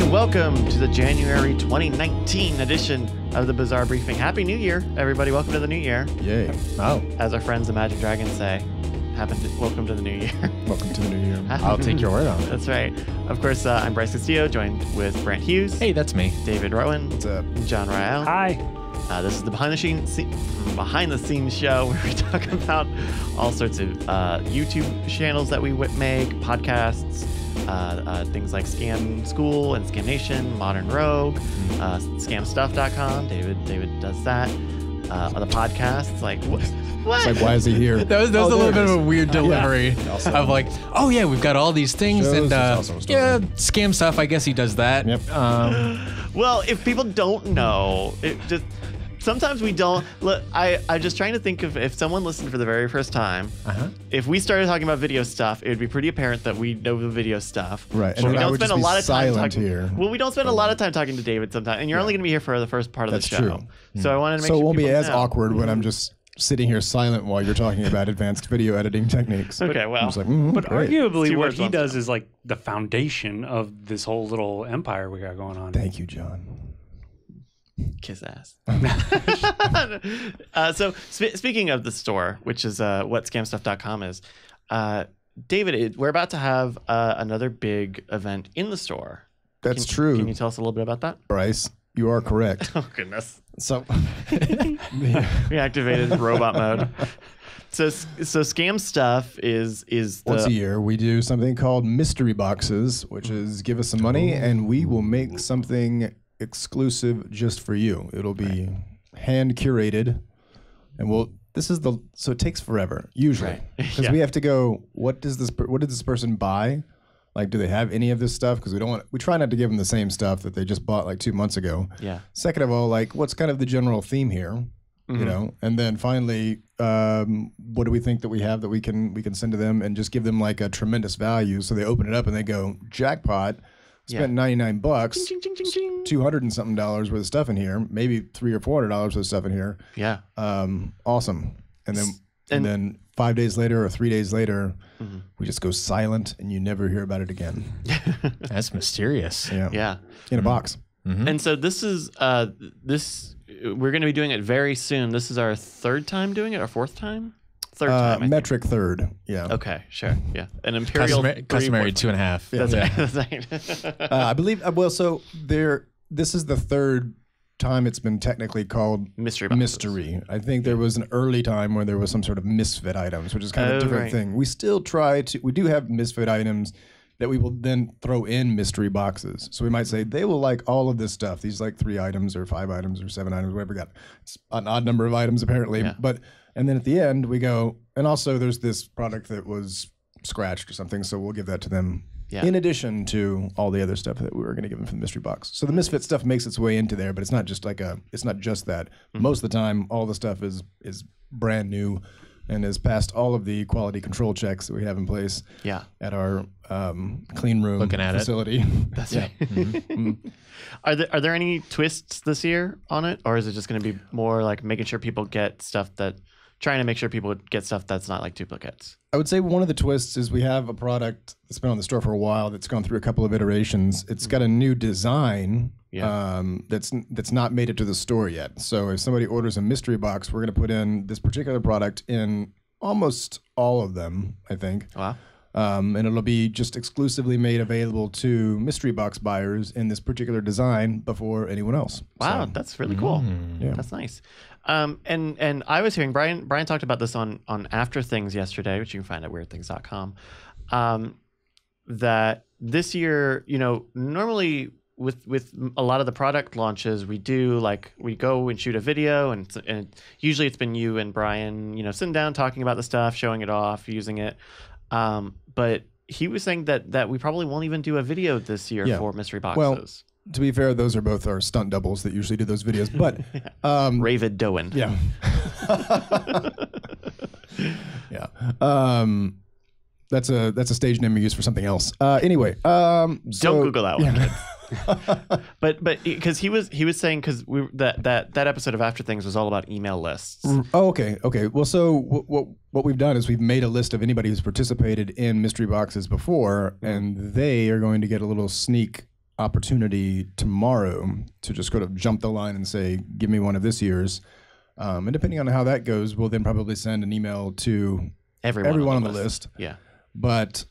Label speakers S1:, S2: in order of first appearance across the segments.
S1: and welcome to the January 2019 edition of the Bizarre Briefing. Happy New Year, everybody. Welcome to the new year.
S2: Yay.
S1: Oh. As our friends the Magic Dragons say, welcome to the new year.
S2: Welcome to the new year. I'll take your word on it.
S1: That's right. Of course, I'm Bryce Castillo, joined with Brandt Hughes.
S3: Hey, that's me.
S1: David Rowan.
S2: What's up?
S1: John Rael.
S4: Hi.
S1: This is the behind the scenes show where we talk about all sorts of YouTube channels that we make, podcasts, things like Scam School and Scam Nation, Modern Rogue, scamstuff.com. David does that. On the podcasts, like what?
S2: It's like, why is he here?
S3: That was a little bit of a weird delivery of like, oh yeah, we've got all these things, and yeah, Scam Stuff. I guess he does that.
S2: Yep.
S1: Well, if people don't know, sometimes we don't. Look, I'm just trying to think of if someone listened for the very first time. If we started talking about video stuff, it would be pretty apparent that we know the video stuff.
S2: Right.
S1: And we don't spend a lot of time talking
S2: here.
S1: Well, we don't spend a lot of time talking to David sometimes, and you're only going to be here for the first part of the show.
S2: True.
S1: So I wanted to make
S2: sure. So it won't
S1: people
S2: be as
S1: know.
S2: awkward when I'm just sitting here silent while you're talking about advanced video editing techniques.
S1: Okay, well.
S2: I'm just like,
S4: But
S2: great.
S4: arguably what he does is like the foundation of this whole little empire we got going on.
S2: Thank you, John.
S1: Kiss ass. So speaking of the store, which is what scamstuff.com is, David, we're about to have another big event in the store.
S2: That's true.
S1: Can you tell us a little bit about that?
S2: Bryce, you are correct.
S1: Oh, goodness.
S2: So
S1: we activated robot mode. So Scam Stuff is
S2: once a year we do something called mystery boxes, which is give us some money and we will make something exclusive just for you. It'll be hand curated, and so it takes forever usually because we have to go. What did this person buy? Like, do they have any of this stuff? Because we try not to give them the same stuff that they just bought like 2 months ago. Yeah. Second of all, like, what's kind of the general theme here? You know, and then finally, what do we think that we have that we can send to them and just give them like a tremendous value? So they open it up and they go, jackpot. Spent $99, $200 and something worth of stuff in here, maybe $300 or $400 worth of stuff in here. Yeah. Awesome. And then 5 days later or 3 days later, we just go silent and you never hear about it again.
S3: That's mysterious.
S2: Yeah.
S1: Yeah.
S2: In a box.
S1: And so this is we're going to be doing it very soon. This is our third time doing it, our fourth time? Third time.
S2: Metric third. Yeah.
S1: Okay, sure. Yeah. An imperial
S3: customary 2.5.
S1: That's
S3: right.
S1: That's right.
S2: I believe so this is the third time it's been technically called mystery. I think there was an early time where there was some sort of misfit items, which is kind of a different thing. We still we do have misfit items that we will then throw in mystery boxes. So we might say they will like all of this stuff. These like 3 items or 5 items or 7 items, whatever we got. It's an odd number of items apparently. Yeah. And then at the end we go, and also there's this product that was scratched or something, so we'll give that to them. Yeah. In addition to all the other stuff that we were going to give them from the mystery box. So the misfit stuff makes its way into there, but it's not just that. Most of the time, all the stuff is brand new and has passed all of the quality control checks that we have in place at our clean room facility.
S1: That's right. Are there any twists this year on it, or is it just going to be more like making sure people get stuff trying to make sure people get stuff that's not like duplicates?
S2: I would say one of the twists is we have a product that's been on the store for a while that's gone through a couple of iterations. It's got a new design that's not made it to the store yet. So if somebody orders a mystery box, we're going to put in this particular product in almost all of them, I think. Wow. And it'll be just exclusively made available to mystery box buyers in this particular design before anyone else.
S1: Wow, that's really cool. Yeah. That's nice. And I was hearing Brian talked about this on After Things yesterday, which you can find at weirdthings.com. That this year, normally with a lot of the product launches, we go and shoot a video, and usually it's been you and Brian, sitting down talking about the stuff, showing it off, using it. But he was saying that we probably won't even do a video this year for mystery boxes.
S2: Well, to be fair, those are both our stunt doubles that usually do those videos. But
S1: Ravid Doan.
S2: Yeah. Yeah. That's a stage name we use for something else. Anyway, don't
S1: Google that one. Yeah. but because he was saying, because that episode of After Things was all about email lists.
S2: Oh, okay. Well, so what we've done is we've made a list of anybody who's participated in mystery boxes before, and they are going to get a little sneak opportunity tomorrow to just sort of jump the line and say, give me one of this year's. And depending on how that goes, we'll then probably send an email to everyone on the list.
S1: Yeah.
S2: But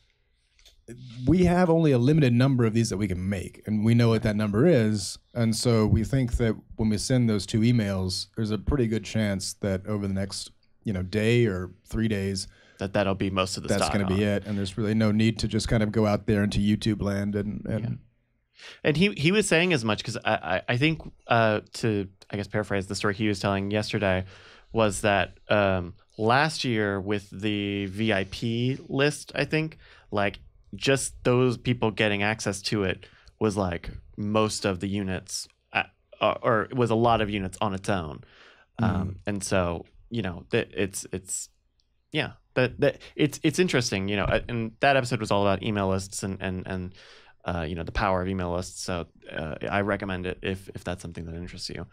S2: we have only a limited number of these that we can make, and we know what that number is. And so we think that when we send those 2 emails, there's a pretty good chance that over the next, day or 3 days,
S1: that'll be most of the
S2: that's
S1: stock.
S2: That's going to be it. And there's really no need to just kind of go out there into YouTube land and
S1: And he was saying as much, because I think to paraphrase the story he was telling yesterday was that last year with the VIP list, I think like just those people getting access to it was like most of the units, or it was a lot of units on its own. And so it's interesting, and that episode was all about email lists and the power of email lists. So I recommend it if that's something that interests you.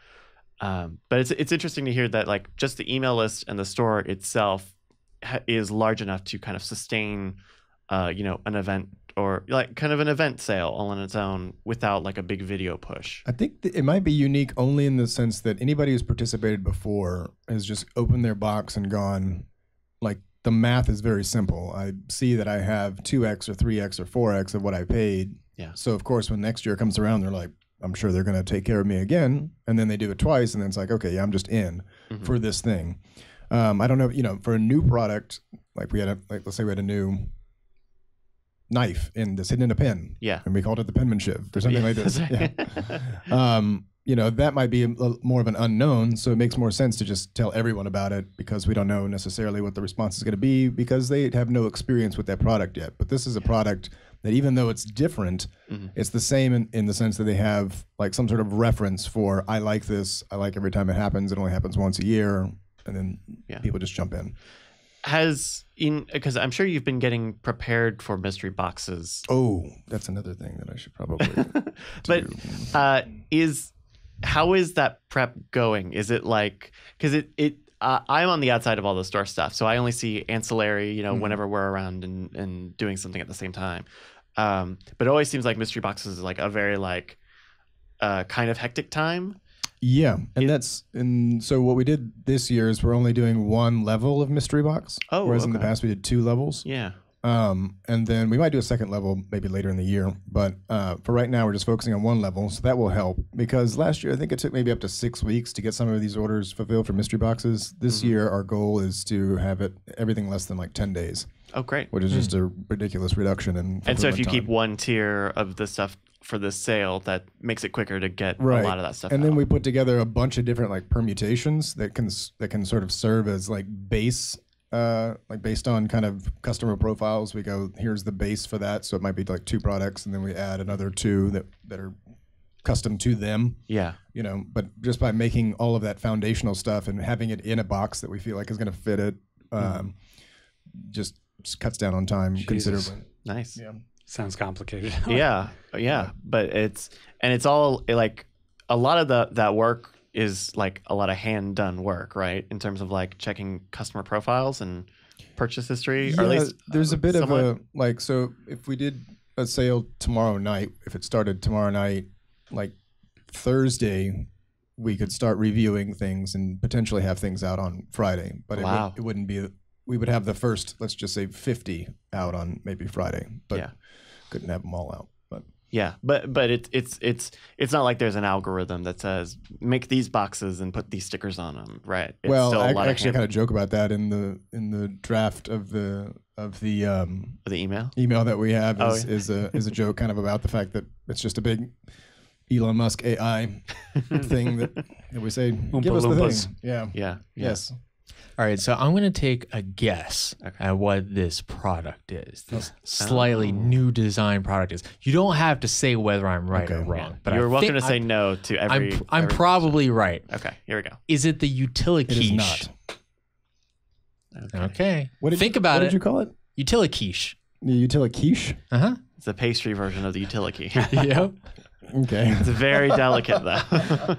S1: But it's interesting to hear that like just the email list and the store itself is large enough to kind of sustain, an event or like kind of an event sale all on its own without like a big video push.
S2: I think it might be unique only in the sense that anybody who's participated before has just opened their box and gone, like, the math is very simple. I see that I have 2x or 3x or 4x of what I paid.
S1: Yeah.
S2: So of course, when next year comes around, they're like, I'm sure they're going to take care of me again. And then they do it twice. And then it's like, okay, yeah, I'm just in for this thing. I don't know, for a new product, like let's say we had a new knife that's hidden in a pen.
S1: Yeah.
S2: And we called it the penmanship or something like this. Yeah. That might be more of an unknown. So it makes more sense to just tell everyone about it, because we don't know necessarily what the response is going to be, because they have no experience with that product yet. But this is a product that, even though it's different, it's the same in the sense that they have like some sort of reference for, I like this. I like every time it happens. It only happens once a year. And then people just jump in. Because I'm sure you've been getting prepared for mystery boxes. Oh, that's another thing that I should probably
S1: But how is that prep going? Is it like, because I'm on the outside of all the store stuff, so I only see ancillary, whenever we're around and doing something at the same time. But it always seems like mystery boxes is like a very like kind of hectic time.
S2: Yeah, and so what we did this year is we're only doing 1 level of mystery box, whereas in the past we did 2 levels.
S1: Yeah.
S2: And then we might do a second level maybe later in the year, but for right now we're just focusing on 1 level, so that will help, because last year I think it took maybe up to 6 weeks to get some of these orders fulfilled for mystery boxes. This year our goal is to have everything less than like 10 days.
S1: Oh, great.
S2: Which is just a ridiculous reduction in
S1: And so if you
S2: time.
S1: keep 1 tier of the stuff for this sale, that makes it quicker to get a lot of that stuff
S2: and
S1: out.
S2: Then we put together a bunch of different like permutations that can sort of serve as like base, like based on kind of customer profiles. We go, here's the base for that, so it might be like 2 products, and then we add another 2 that are custom to them.
S1: Yeah.
S2: But just by making all of that foundational stuff and having it in a box that we feel like is going to fit it, just cuts down on time considerably.
S1: Nice.
S2: Yeah.
S4: Sounds complicated.
S1: Yeah, but it's all like a lot of that work is like a lot of hand done work, right? In terms of like checking customer profiles and purchase history, or at least
S2: there's a bit of a like. So if we did a sale tomorrow night, if it started tomorrow night, like Thursday, we could start reviewing things and potentially have things out on Friday. But it wouldn't be. We would have the first, let's just say 50 out on maybe Friday, but couldn't have them all out. But
S1: but it's not like there's an algorithm that says make these boxes and put these stickers on them, right? It's
S2: well, I actually kind of joke about that in the draft of the email that we have is a joke kind of about the fact that it's just a big Elon Musk AI thing that we say, give us the thing. Yeah. Yes.
S3: All right, so I'm going to take a guess at what this product is. This slightly new design product is. You don't have to say whether I'm right or wrong. But
S1: you're welcome to say no to every.
S3: I'm probably right.
S1: Okay, here we go.
S3: Is it the Utiliquiche?
S2: It is not.
S3: Okay. Think about it.
S2: What did you call it?
S3: Utiliquiche.
S2: The Utiliquiche?
S3: Uh-huh.
S1: It's a pastry version of the Utiliquiche.
S3: Yep.
S2: Okay.
S1: It's very delicate though.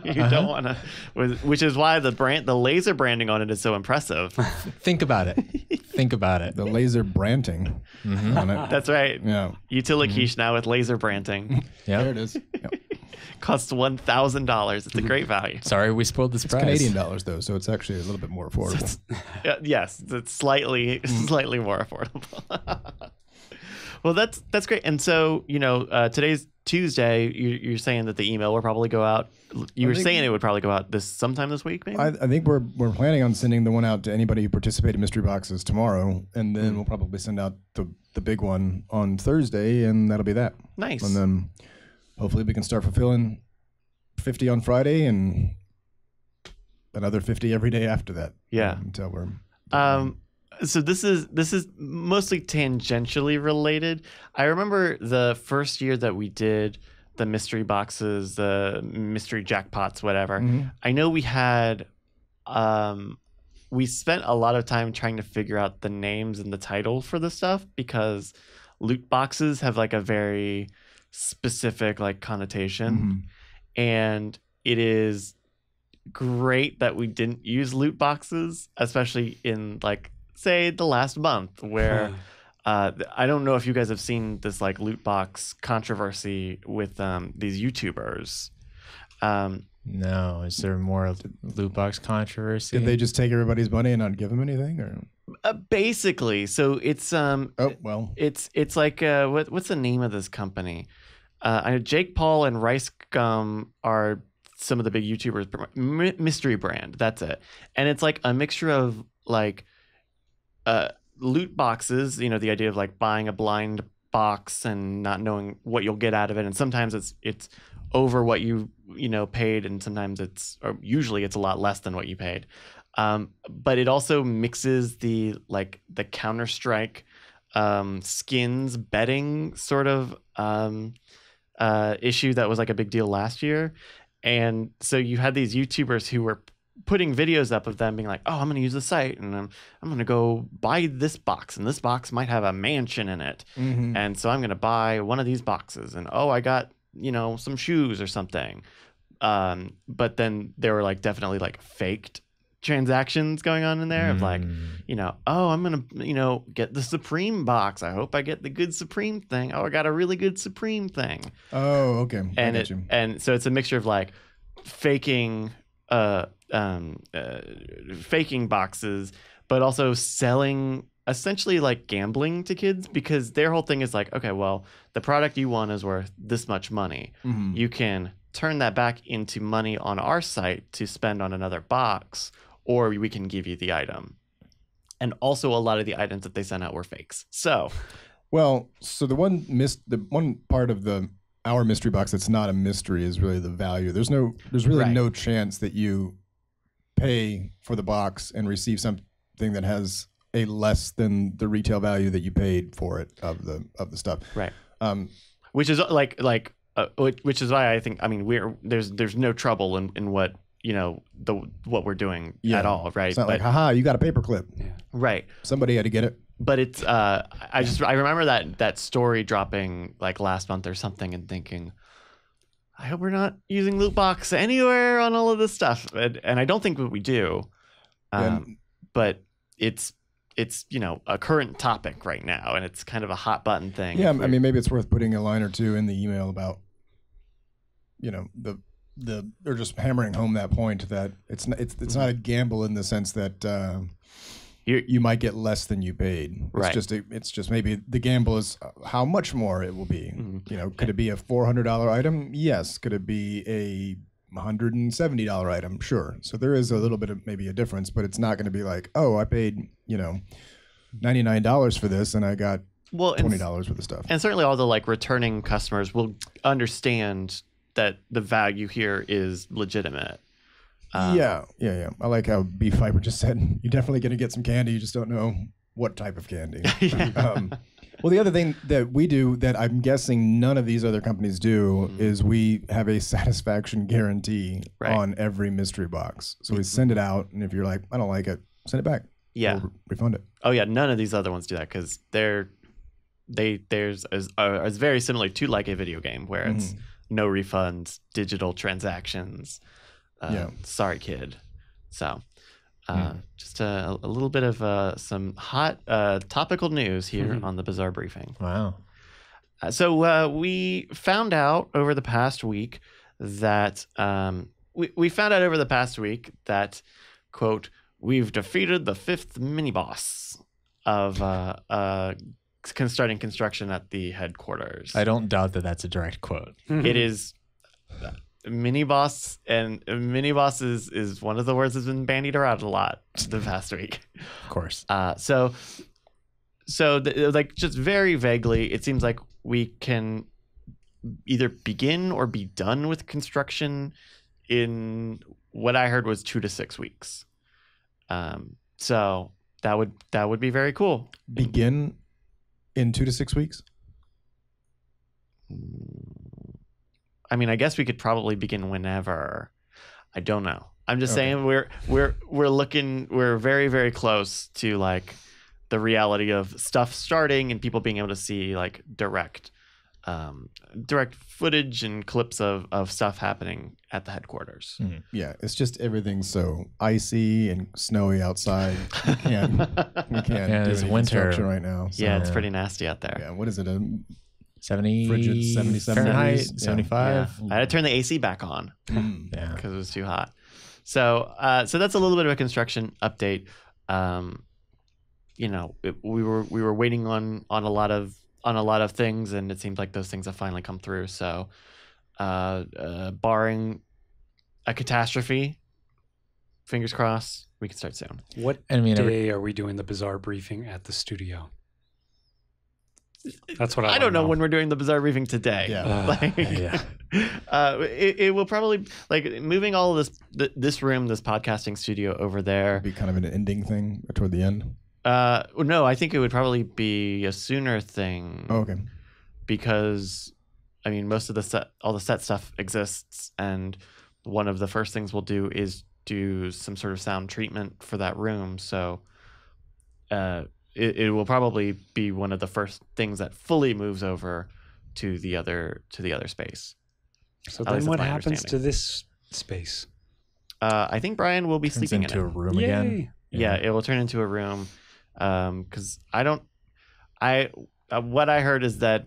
S1: You don't want to, which is why the laser branding on it is so impressive.
S3: Think about it. Think about it.
S2: The laser Branting on it.
S1: That's right.
S2: Yeah.
S1: Utiliquiche now with laser Branting.
S3: Yeah.
S2: There it is. Yep.
S1: Costs $1,000. It's a great value.
S3: Sorry, we spoiled this
S2: It's
S3: prize.
S2: Canadian dollars though, so it's actually a little bit more affordable.
S1: Yes, it's slightly more affordable. Well, that's great. And so, today's Tuesday. You're saying that the email will probably go out. You were saying it would probably go out sometime this week, maybe?
S2: I think we're planning on sending the one out to anybody who participated in Mystery Boxes tomorrow, and then we'll probably send out the big one on Thursday, and that'll be that.
S1: Nice.
S2: And then hopefully we can start fulfilling 50 on Friday and another 50 every day after that.
S1: Yeah.
S2: Until we're
S1: So this is mostly tangentially related. I remember the first year that we did the mystery boxes, the mystery jackpots, whatever. I know we had we spent a lot of time trying to figure out the names and the title for the stuff, because loot boxes have like a very specific like connotation, and it is great that we didn't use loot boxes, especially in like say the last month, where I don't know if you guys have seen this like loot box controversy with these YouTubers.
S3: No, is there more loot box controversy?
S2: Did they just take everybody's money and not give them anything, or?
S1: Basically, so it's it's like what's the name of this company? I know Jake Paul and Rice Gum are some of the big YouTubers. Mystery Brand, that's it. And it's like a mixture of like loot boxes, the idea of like buying a blind box and not knowing what you'll get out of it, and sometimes it's over what you paid, and sometimes usually it's a lot less than what you paid. But it also mixes the Counter-Strike skins betting sort of issue that was like a big deal last year. And so you had these YouTubers who were putting videos up of them being like, oh, I'm going to use the site and I'm going to go buy this box, and this box might have a mansion in it. And so I'm going to buy one of these boxes, and I got, some shoes or something. But then there were like definitely like faked transactions going on in there of like, I'm going to, get the Supreme box. I hope I get the good Supreme thing. Oh, I got a really good Supreme thing.
S2: Oh, okay.
S1: And so it's a mixture of like faking boxes, but also selling essentially like gambling to kids, because their whole thing is like, okay, well, the product you want is worth this much money. You can turn that back into money on our site to spend on another box, or we can give you the item. And also a lot of the items that they sent out were fakes. So
S2: the one part of our mystery box that's not a mystery is really the value. There's really no chance that you pay for the box and receive something that has a less than the retail value that you paid for it of the stuff.
S1: Right. Which is which is why I think, there's no trouble in what what we're doing at all, right?
S2: It's not like, haha, you got a paperclip.
S1: Yeah. Right.
S2: Somebody had to get it.
S1: But it's I remember that story dropping like last month or something, and thinking, I hope we're not using loot box anywhere on all of this stuff. And I don't think that we do. But it's a current topic right now, and it's kind of a hot button thing.
S2: Yeah, maybe it's worth putting a line or two in the email about or just hammering home that point that it's not a gamble in the sense that you might get less than you paid. It's just maybe the gamble is how much more it will be. Could it be a $400 item? Yes. Could it be a $170 item? Sure. So there is a little bit of maybe a difference, but it's not going to be like, oh, I paid $99 for this and I got $20 for the stuff.
S1: And certainly all the like returning customers will understand that the value here is legitimate.
S2: Yeah. I like how B Fiber just said, you're definitely going to get some candy. You just don't know what type of candy. Well, the other thing that we do that I'm guessing none of these other companies do is we have a satisfaction guarantee on every mystery box. So we send it out, and if you're like, I don't like it, send it back.
S1: Yeah.
S2: We'll refund it.
S1: Oh yeah, none of these other ones do that, because they're very similar to like a video game where it's no refunds, digital transactions. Sorry, kid. So, Just a little bit of some hot topical news here on the Bizarre Briefing.
S3: Wow.
S1: So we found out over the past week that quote, we've defeated the 5th mini boss of starting construction at the headquarters.
S3: I don't doubt that that's a direct quote.
S1: It is mini boss, and mini boss is one of the words that's been bandied around a lot the past week.
S3: Of course.
S1: So like just very vaguely, it seems like we can either begin or be done with construction in what I heard was 2 to 6 weeks. So that would be very cool.
S2: Begin in 2 to 6 weeks?
S1: I mean, I guess we could probably begin whenever. I don't know. I'm just saying we're very, very close to like the reality of stuff starting and people being able to see like direct footage and clips of stuff happening at the headquarters.
S2: Yeah, it's just everything's so icy and snowy outside. We can't do
S3: it's
S2: any
S3: winter
S2: construction right now. So.
S1: Yeah, it's pretty nasty out there.
S2: Yeah, what is it?
S3: 70
S2: frigid 77
S3: Fahrenheit,
S2: degrees.
S3: 75.
S1: Yeah. I had to turn the AC back on
S3: Yeah.
S1: because it was too hot. So that's a little bit of a construction update. We were waiting on a lot of things, and it seems like those things have finally come through. So, barring a catastrophe, fingers crossed, we can start soon.
S4: What day are we doing the Bizarre Briefing at the studio? That's what I
S1: don't know when we're doing the Bizarre Briefing today.
S2: Yeah.
S1: It will probably like moving all of this room, this podcasting studio over there.
S2: Be kind of an ending thing toward the end.
S1: No, I think it would probably be a sooner thing.
S2: Oh, okay.
S1: Because, I mean, most of all the set stuff exists, and one of the first things we'll do is do some sort of sound treatment for that room. So, it will probably be one of the first things that fully moves over to the other space.
S4: So then, what happens to this space?
S1: I think Brian will be sleeping
S3: into
S1: in
S3: a room again.
S1: Yeah, it will turn into a room. Because what I heard is that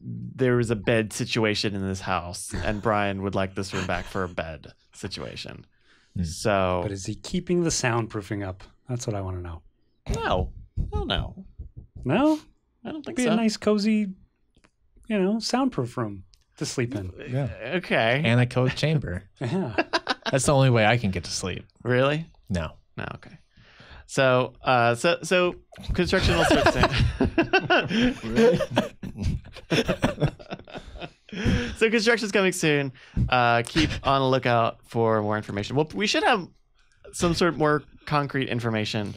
S1: there was a bed situation in this house, and Brian would like this room back for a bed situation. So,
S4: but is he keeping the soundproofing up? That's what I want to know.
S1: No,
S4: no,
S1: I don't think
S4: be
S1: so.
S4: a nice, cozy, soundproof room to sleep in.
S2: Yeah.
S1: Okay.
S3: Anechoic chamber.
S4: Yeah.
S3: That's the only way I can get to sleep.
S1: Really?
S3: No.
S1: Okay. So construction will start soon. So construction's coming soon. Keep on the lookout for more information. Well, we should have some sort of more concrete information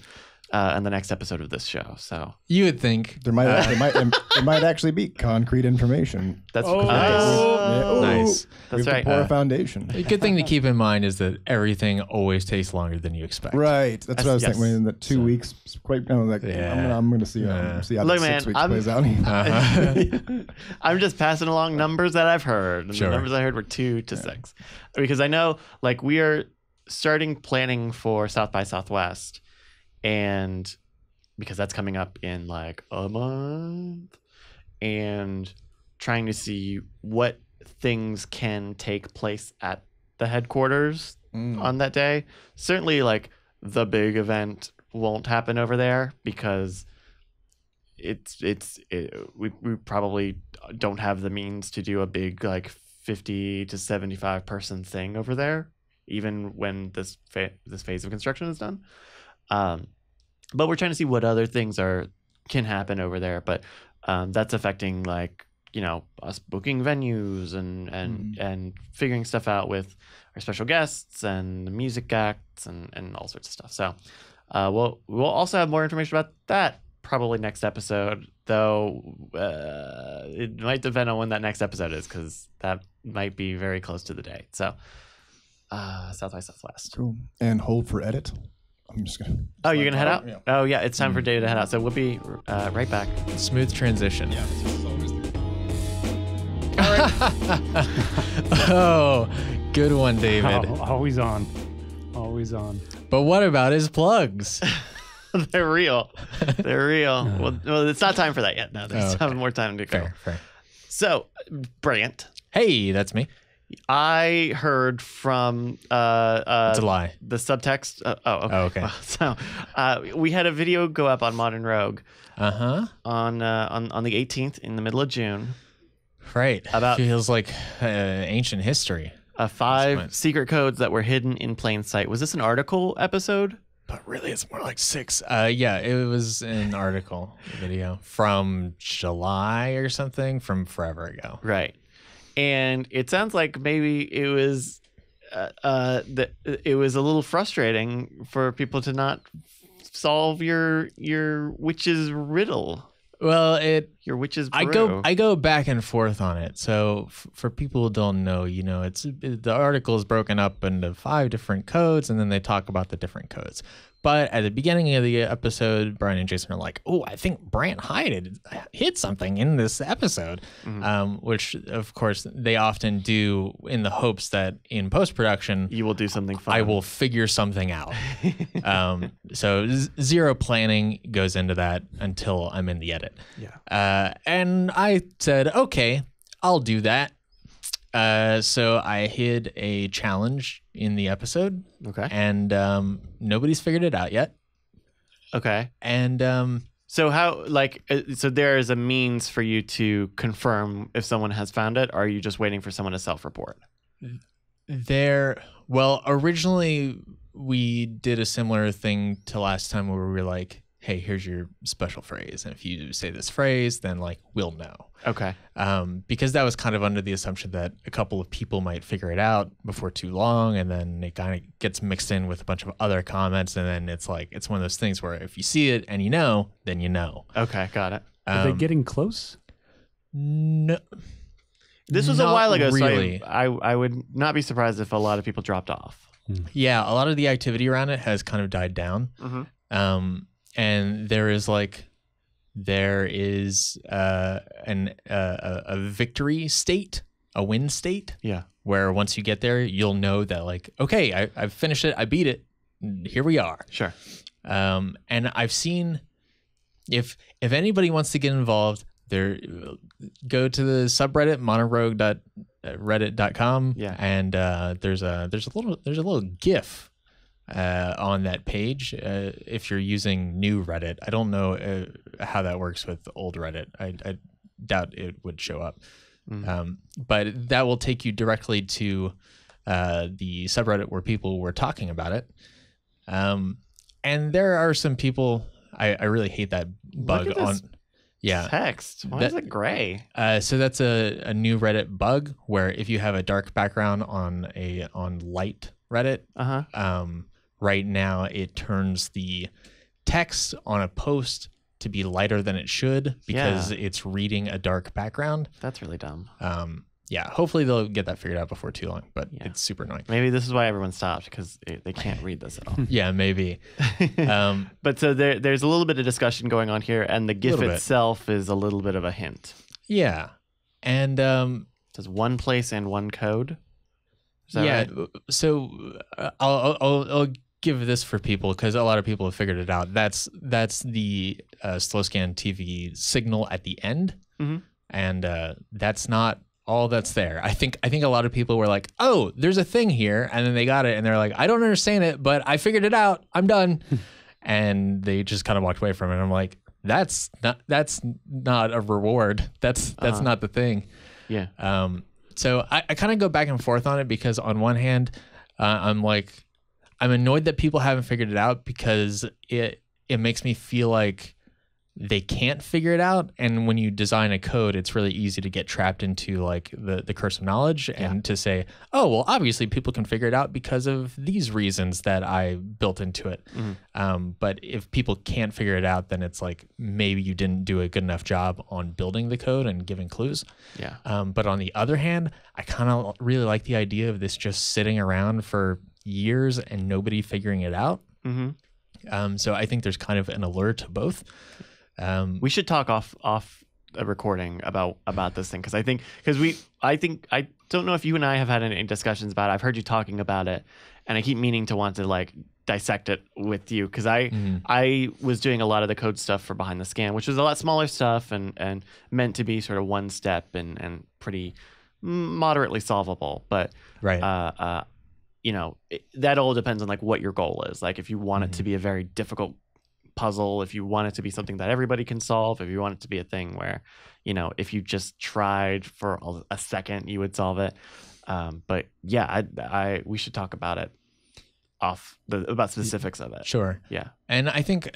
S1: in the next episode of this show. So
S3: you would think
S2: There might actually be concrete information.
S1: that's
S3: nice.
S1: That's right.
S2: Pour a foundation.
S3: A good thing to keep in mind is that everything always takes longer than you expect.
S2: Right. That's what I was
S1: Yes.
S2: thinking. In the 2 weeks, quite. I'm going to see how
S1: Look,
S2: the 6
S1: man,
S2: weeks plays out.
S1: I'm just passing along numbers that I've heard. And
S3: Sure.
S1: the numbers I heard were 2 to 6. Because I know, like, we are starting planning for South by Southwest, and because that's coming up in like a month, and trying to see what things can take place at the headquarters on that day. Certainly, like, the big event won't happen over there because we probably don't have the means to do a big like 50 to 75 person thing over there, even when this phase of construction is done. But we're trying to see what other things can happen over there. But that's affecting, like, us booking venues and figuring stuff out with our special guests and the music acts and all sorts of stuff. So we'll also have more information about that probably next episode, though it might depend on when that next episode is, because that might be very close to the date. So South by Southwest.
S2: Cool. And hold for edit. I'm just going to...
S1: Oh, you're going to head out?
S2: Yeah.
S1: Oh, yeah. It's time for Data to head out. So we'll be right back.
S3: Smooth transition.
S2: Yeah, this is always the...
S3: Oh, good one, David.
S4: Always on. Always on.
S3: But what about his plugs?
S1: They're real. They're real. Well, it's not time for that yet. No, there's more time to go.
S3: Fair.
S1: So, Brandt.
S3: Hey, that's me.
S1: I heard from
S3: It's a lie.
S1: the subtext. Okay.
S3: Oh, okay.
S1: So, we had a video go up on Modern Rogue on the 18th in the middle of June.
S3: Right.
S1: About
S3: feels like ancient history.
S1: 5 secret codes that were hidden in plain sight. Was this an article episode?
S3: But really, it's more like 6. Yeah, it was an article video from July or something from forever ago.
S1: Right. And it sounds like maybe it was it was a little frustrating for people to not solve your witch's riddle.
S3: Well,
S1: your witch's brew.
S3: I go back and forth on it. So for people who don't know, the article is broken up into 5 different codes, and then they talk about the different codes. But at the beginning of the episode, Brian and Jason are like, "Oh, I think Brandt hid something in this episode," which of course they often do in the hopes that in post-production
S1: you will do something fun.
S3: I will figure something out. So zero planning goes into that until I'm in the edit.
S1: Yeah.
S3: And I said, okay, I'll do that. So I hid a challenge in the episode.
S1: Okay.
S3: And nobody's figured it out yet.
S1: Okay.
S3: And
S1: so how, so there is a means for you to confirm if someone has found it, or are you just waiting for someone to self-report?
S3: Well, originally we did a similar thing to last time where we were like, hey, here's your special phrase. And if you say this phrase, then we'll know.
S1: Okay.
S3: Because that was kind of under the assumption that a couple of people might figure it out before too long. And then it kind of gets mixed in with a bunch of other comments. And then it's one of those things where if you see it and you know, then you know.
S1: Okay. Got it.
S4: Are they getting close?
S3: No.
S1: This was a while ago,
S3: really.
S1: so I would not be surprised if a lot of people dropped off.
S3: Yeah, a lot of the activity around it has kind of died down. And there is a victory state, a win state.
S1: Yeah.
S3: Where once you get there, you'll know that okay, I've finished it, I beat it. Here we are.
S1: Sure.
S3: And I've seen if anybody wants to get involved, go to the subreddit monorogue.reddit.com.
S1: Yeah.
S3: And there's a little GIF on that page if you're using new Reddit. I don't know how that works with old Reddit. I doubt it would show up. But that will take you directly to the subreddit where people were talking about it. And there are some people, I really hate that bug on. Yeah.
S1: Text. Why is it gray?
S3: So that's a new Reddit bug where if you have a dark background on light Reddit, right now it turns the text on a post to be lighter than it should because it's reading a dark background.
S1: That's really dumb.
S3: Yeah, hopefully they'll get that figured out before too long, but it's super annoying.
S1: Maybe this is why everyone stopped, because they can't read this at all.
S3: Yeah, maybe.
S1: But so there's a little bit of discussion going on here, and the GIF itself is a little bit of a hint.
S3: Yeah. And
S1: does one place and one code? Is that right?
S3: So I'll give this for people because a lot of people have figured it out. That's the slow scan TV signal at the end, and that's not all that's there. I think a lot of people were like, "Oh, there's a thing here," and then they got it, and they're like, "I don't understand it, but I figured it out. I'm done," and they just kind of walked away from it. And I'm like, "That's not a reward. That's not the thing."
S1: Yeah.
S3: So I kind of go back and forth on it because on one hand, I'm annoyed that people haven't figured it out because it makes me feel like they can't figure it out. And when you design a code, it's really easy to get trapped into the curse of knowledge and to say, oh, well, obviously people can figure it out because of these reasons that I built into it. But if people can't figure it out, then it's like maybe you didn't do a good enough job on building the code and giving clues.
S1: Yeah.
S3: But on the other hand, I kind of really like the idea of this just sitting around for years and nobody figuring it out. So I think there's kind of an allure to both.
S1: We should talk off a recording about this thing, because I don't know if you and I have had any discussions about it. I've heard you talking about it, and I keep meaning to want to dissect it with you, because I was doing a lot of the code stuff for Behind the Scan, which was a lot smaller stuff and meant to be sort of one step and pretty moderately solvable. But you know, that all depends on like what your goal is. Like if you want it to be a very difficult puzzle, if you want it to be something that everybody can solve, if you want it to be a thing where, you know, if you just tried for a second, you would solve it. But yeah, we should talk about it about specifics of it.
S3: Sure.
S1: Yeah.
S3: And I think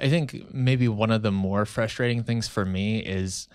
S3: maybe one of the more frustrating things for me is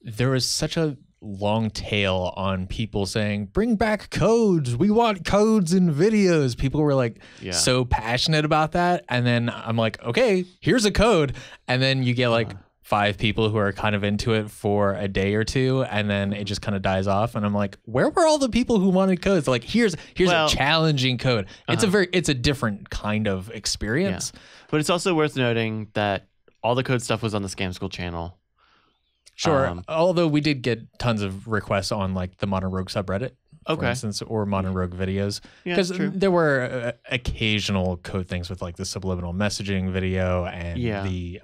S3: there was such a long tail on people saying, bring back codes. We want codes in videos. People were like so passionate about that. And then I'm like, okay, here's a code. And then you get like 5 people who are kind of into it for a day or two, and then it just kind of dies off. And I'm like, where were all the people who wanted codes? Like, here's a challenging code. It's a different kind of experience.
S1: Yeah. But it's also worth noting that all the code stuff was on the Scam School channel.
S3: Sure. Although we did get tons of requests on like the Modern Rogue subreddit, for instance, or Modern Rogue videos, because there were occasional code things with like the subliminal messaging video and the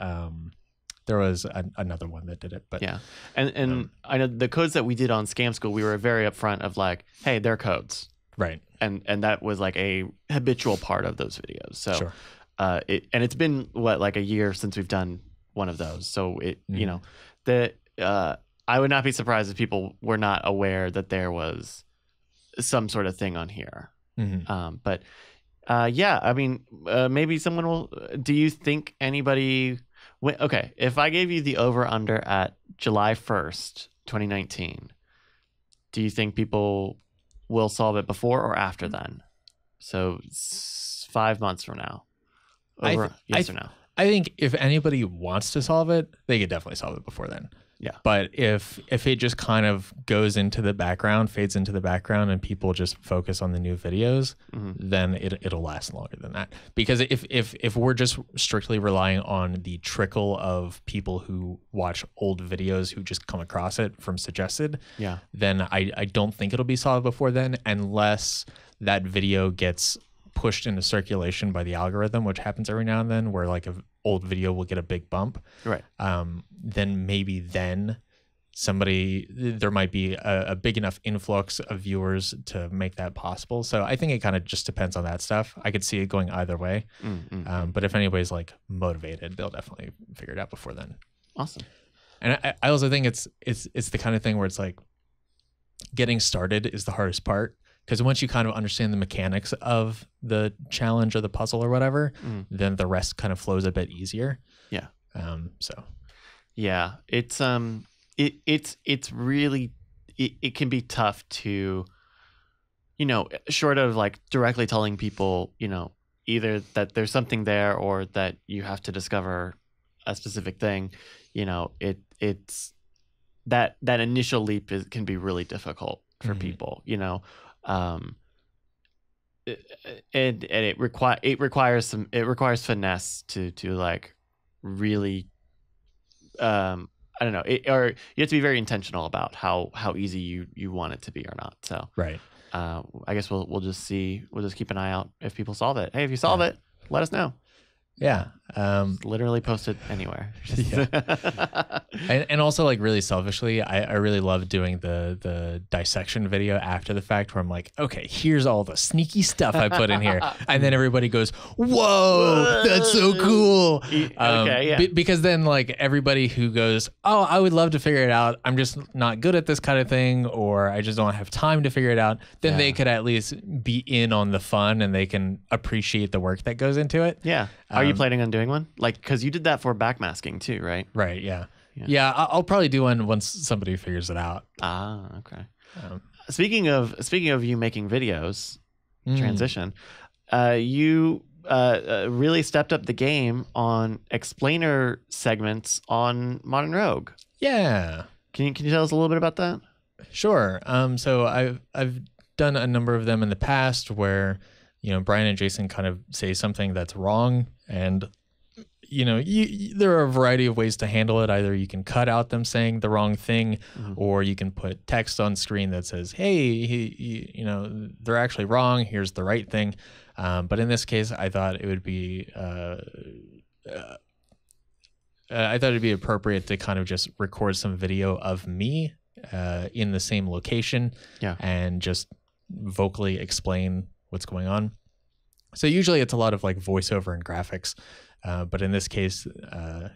S3: there was another one that did it. But
S1: yeah, and I know the codes that we did on Scam School, we were very upfront of like, hey, they're codes,
S3: right?
S1: And that was like a habitual part of those videos. So it's been like a year since we've done one of those. So you know I would not be surprised if people were not aware that there was some sort of thing on here. But yeah, I mean, maybe someone will. Do you think anybody? Okay, if I gave you the over under at July 1st, 2019, do you think people will solve it before or after then? So 5 months from now. Yes or no?
S3: I think if anybody wants to solve it, they could definitely solve it before then.
S1: Yeah.
S3: But if it just kind of goes into the background, fades into the background, and people just focus on the new videos, then it'll last longer than that. Because if we're just strictly relying on the trickle of people who watch old videos who just come across it from suggested, then I don't think it'll be solved before then, unless that video gets pushed into circulation by the algorithm, which happens every now and then, where like an old video will get a big bump.
S1: Right.
S3: Then maybe there might be a big enough influx of viewers to make that possible. So I think it kind of just depends on that stuff. I could see it going either way. But if anybody's like motivated, they'll definitely figure it out before then.
S1: Awesome.
S3: And I also think it's the kind of thing where it's like getting started is the hardest part. Because once you kind of understand the mechanics of the challenge or the puzzle or whatever, then the rest kind of flows a bit easier.
S1: Yeah.
S3: So.
S1: Yeah, it's really it can be tough to, you know, short of like directly telling people, you know, either that there's something there or that you have to discover a specific thing. You know, it's that initial leap can be really difficult for people. You know. And it requires finesse to like really I don't know, or you have to be very intentional about how easy you want it to be or not. So
S3: right.
S1: I guess we'll just keep an eye out if people solve it. Hey, if you solve it, let us know.
S3: Yeah.
S1: Literally post it anywhere.
S3: And also like really selfishly, I really love doing the dissection video after the fact where I'm like, okay, here's all the sneaky stuff I put in here. And then everybody goes, whoa, that's so cool. Because then like everybody who goes, oh, I would love to figure it out, I'm just not good at this kind of thing, or I just don't have time to figure it out, then they could at least be in on the fun and they can appreciate the work that goes into it.
S1: Yeah. Are you planning on doing one? Like, because you did that for backmasking too, right?
S3: Right. Yeah. I'll probably do one once somebody figures it out.
S1: Ah, okay. Speaking of you making videos, transition, you really stepped up the game on explainer segments on Modern Rogue.
S3: Yeah.
S1: Can you tell us a little bit about that?
S3: Sure. So I've done a number of them in the past where, you know, Brian and Jason kind of say something that's wrong, and you know, there are a variety of ways to handle it. Either you can cut out them saying the wrong thing, or you can put text on screen that says, hey, you know, they're actually wrong, here's the right thing. But in this case, I thought it would be appropriate to kind of just record some video of me in the same location, and just vocally explain what's going on. So usually it's a lot of like voiceover and graphics, but in this case, I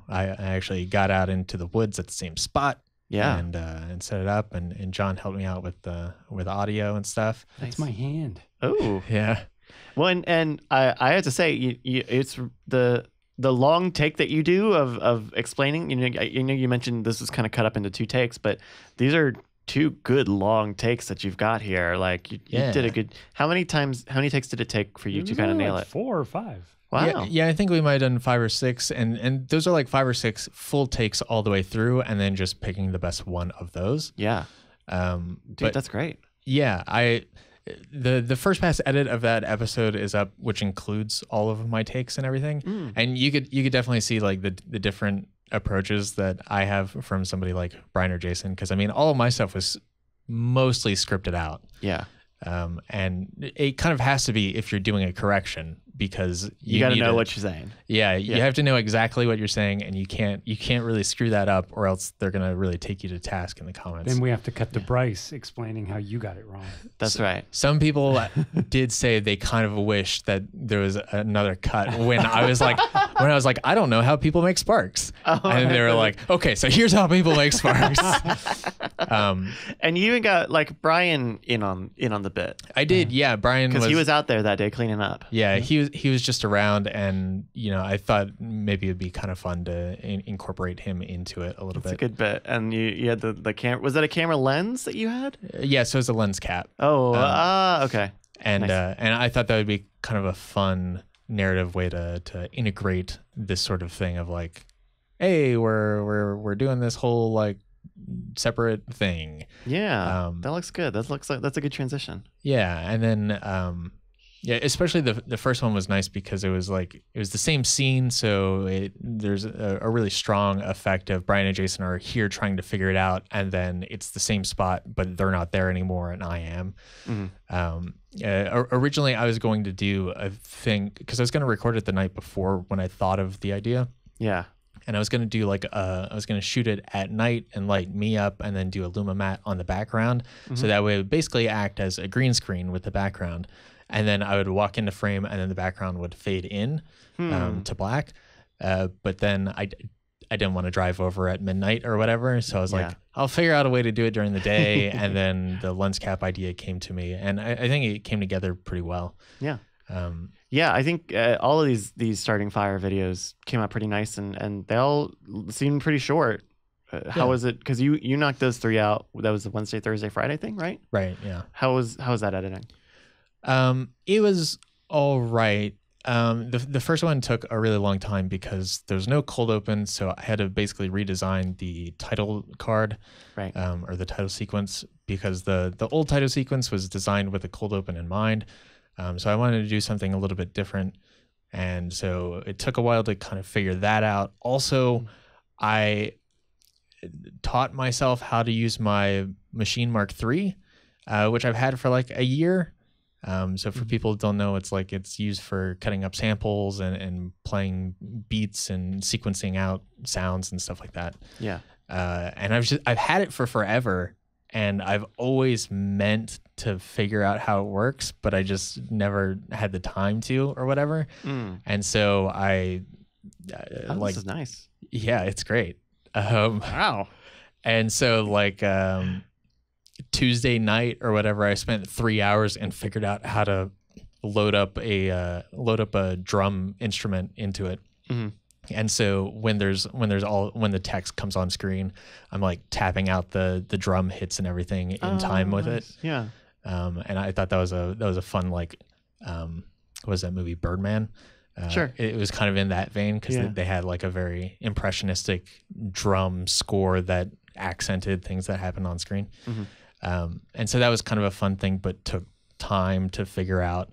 S3: actually got out into the woods at the same spot.
S1: Yeah,
S3: and set it up, and John helped me out with audio and stuff.
S4: That's my hand.
S1: Oh,
S3: yeah.
S1: Well, and I have to say, it's the long take that you do of explaining. You mentioned this was kind of cut up into 2 takes, but these are 2 good long takes that you've got here. Like you did a good. How many takes did it take for you to kind of nail it?
S4: 4 or 5.
S1: Wow.
S3: Yeah, I think we might have done 5 or 6, and those are like 5 or 6 full takes all the way through, and then just picking the best one of those.
S1: Yeah.
S3: Dude,
S1: Dude, that's great.
S3: Yeah, the first pass edit of that episode is up, which includes all of my takes and everything. And you could definitely see like the different approaches that I have from somebody like Brian or Jason, because I mean all of my stuff was mostly scripted out.
S1: Yeah.
S3: And it kind of has to be if you're doing a correction, because
S1: you got to know what you're saying.
S3: Yeah, you have to know exactly what you're saying, and you can't really screw that up, or else they're gonna really take you to task in the comments.
S4: Then we have to cut to Bryce explaining how you got it wrong.
S1: That's right.
S3: Some people did say they kind of wish that there was another cut when I was like, I don't know how people make sparks, and they were like, okay, so here's how people make sparks.
S1: And you even got like Brian in on the bit.
S3: I did, yeah. Brian,
S1: because he was out there that day cleaning up.
S3: Yeah, he was just around, and I thought maybe it'd be kind of fun to incorporate him into it a little bit.
S1: It's a good bit. And you had the camera. Was that a camera lens that you had?
S3: Yeah, so it's a lens cap.
S1: Oh, okay.
S3: And
S1: nice.
S3: And I thought that would be kind of a fun narrative way to integrate this sort of thing of like, hey, we're doing this whole like separate thing.
S1: Yeah, that looks good. That's a good transition.
S3: Yeah, and then yeah, especially the first one was nice because it was the same scene, so there's a really strong effect of Brian and Jason are here trying to figure it out, and then it's the same spot, but they're not there anymore, and I am. Originally, I was going to do a thing because I was going to record it the night before when I thought of the idea.
S1: Yeah.
S3: And I was going to do I was going to shoot it at night and light me up, and then do a Lumamat on the background, so that way it would basically act as a green screen with the background. And then I would walk into frame, and then the background would fade in to black. But then I didn't want to drive over at midnight or whatever. So I was like, I'll figure out a way to do it during the day. And then the lens cap idea came to me. And I think it came together pretty well.
S1: Yeah. I think all of these starting fire videos came out pretty nice, and they all seemed pretty short. How was it? Because you knocked those 3 out. That was the Wednesday, Thursday, Friday thing, right?
S3: Right, yeah.
S1: How was that editing?
S3: It was all right. The first one took a really long time because there was no cold open, so I had to basically redesign the title card,
S1: right?
S3: Or the title sequence, because the old title sequence was designed with a cold open in mind. So I wanted to do something a little bit different, and so it took a while to kind of figure that out. Also, I taught myself how to use my Machine Mark III, which I've had for like a year. So for people who don't know, it's used for cutting up samples and playing beats and sequencing out sounds and stuff like that.
S1: Yeah.
S3: And I've had it for forever, and I've always meant to figure out how it works, but I just never had the time to or whatever. And so
S1: this is nice.
S3: Yeah, it's great.
S1: Wow. And
S3: so Tuesday night or whatever, I spent 3 hours and figured out how to load up a drum instrument into it. And so when the text comes on screen, I'm like tapping out the drum hits and everything in time with it.
S1: Yeah.
S3: And I thought that was a fun what was that movie, Birdman?
S1: Sure.
S3: It was kind of in that vein because they had like a very impressionistic drum score that accented things that happened on screen. And so that was kind of a fun thing, but took time to figure out.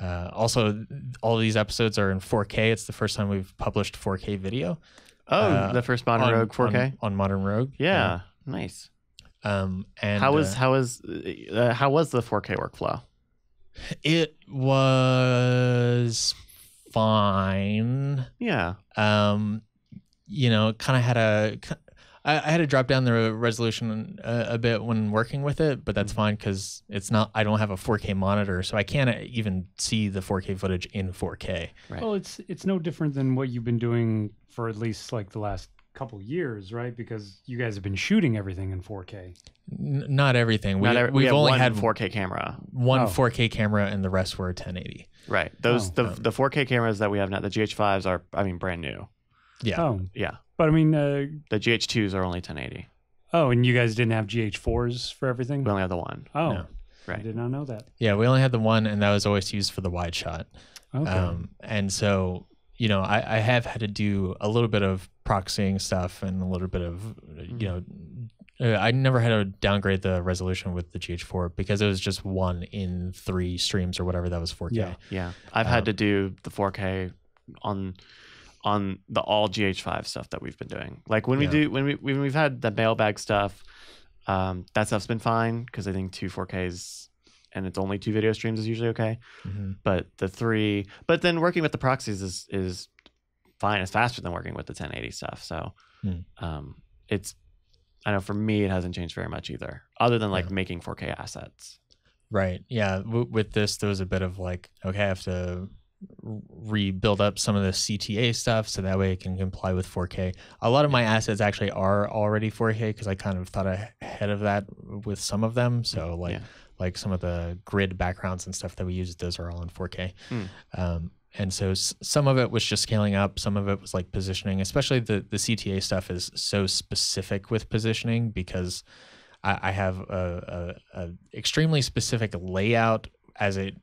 S3: Also, all of these episodes are in 4K. It's the first time we've published 4K video.
S1: The first Modern Rogue 4K
S3: on Modern Rogue.
S1: Yeah, nice.
S3: And
S1: how was the 4K workflow?
S3: It was fine.
S1: Yeah.
S3: You know, kind of I had to drop down the resolution a bit when working with it, but that's fine because I don't have a 4K monitor, so I can't even see the 4K footage in 4K.
S1: Right.
S4: Well, it's no different than what you've been doing for at least like the last couple years, right? Because you guys have been shooting everything in 4K.
S3: Not everything.
S1: we
S3: We've
S1: have
S3: only
S1: one
S3: had
S1: 4K camera.
S3: one
S4: Oh.
S3: 4K camera, and the rest were 1080.
S1: Right. The 4K cameras that we have now, the GH5s are, brand new.
S3: Yeah.
S4: Oh,
S1: Yeah.
S4: but I mean,
S1: The GH2s are only 1080.
S4: and you guys didn't have GH4s for everything?
S1: We only have the one.
S4: Oh,
S3: No.
S4: I
S1: Right.
S4: did not know that.
S3: Yeah, we only had the one, and that was always used for the wide shot.
S4: Okay.
S3: And so, you know, I have had to do a little bit of proxying stuff and a little bit of, you know, I never had to downgrade the resolution with the GH4 because it was just 1 in 3 streams or whatever that was 4K.
S4: Yeah.
S1: Yeah. I've had to do the 4K on the all GH5 stuff that we've been doing. Like when we've had the mailbag stuff, that stuff's been fine because I think 2 4Ks and it's only 2 video streams is usually okay.
S3: Mm-hmm.
S1: But then working with the proxies is fine. It's faster than working with the 1080 stuff. So I know for me it hasn't changed very much either, other than like making 4K assets.
S3: Right. Yeah. With this, there was a bit of like, okay, I have to rebuild up some of the CTA stuff so that way it can comply with 4K. A lot of my assets actually are already 4K because I kind of thought ahead of that with some of them. So like some of the grid backgrounds and stuff that we use, those are all in 4K. And so some of it was just scaling up. Some of it was like positioning, especially the CTA stuff is so specific with positioning because I have a extremely specific layout as it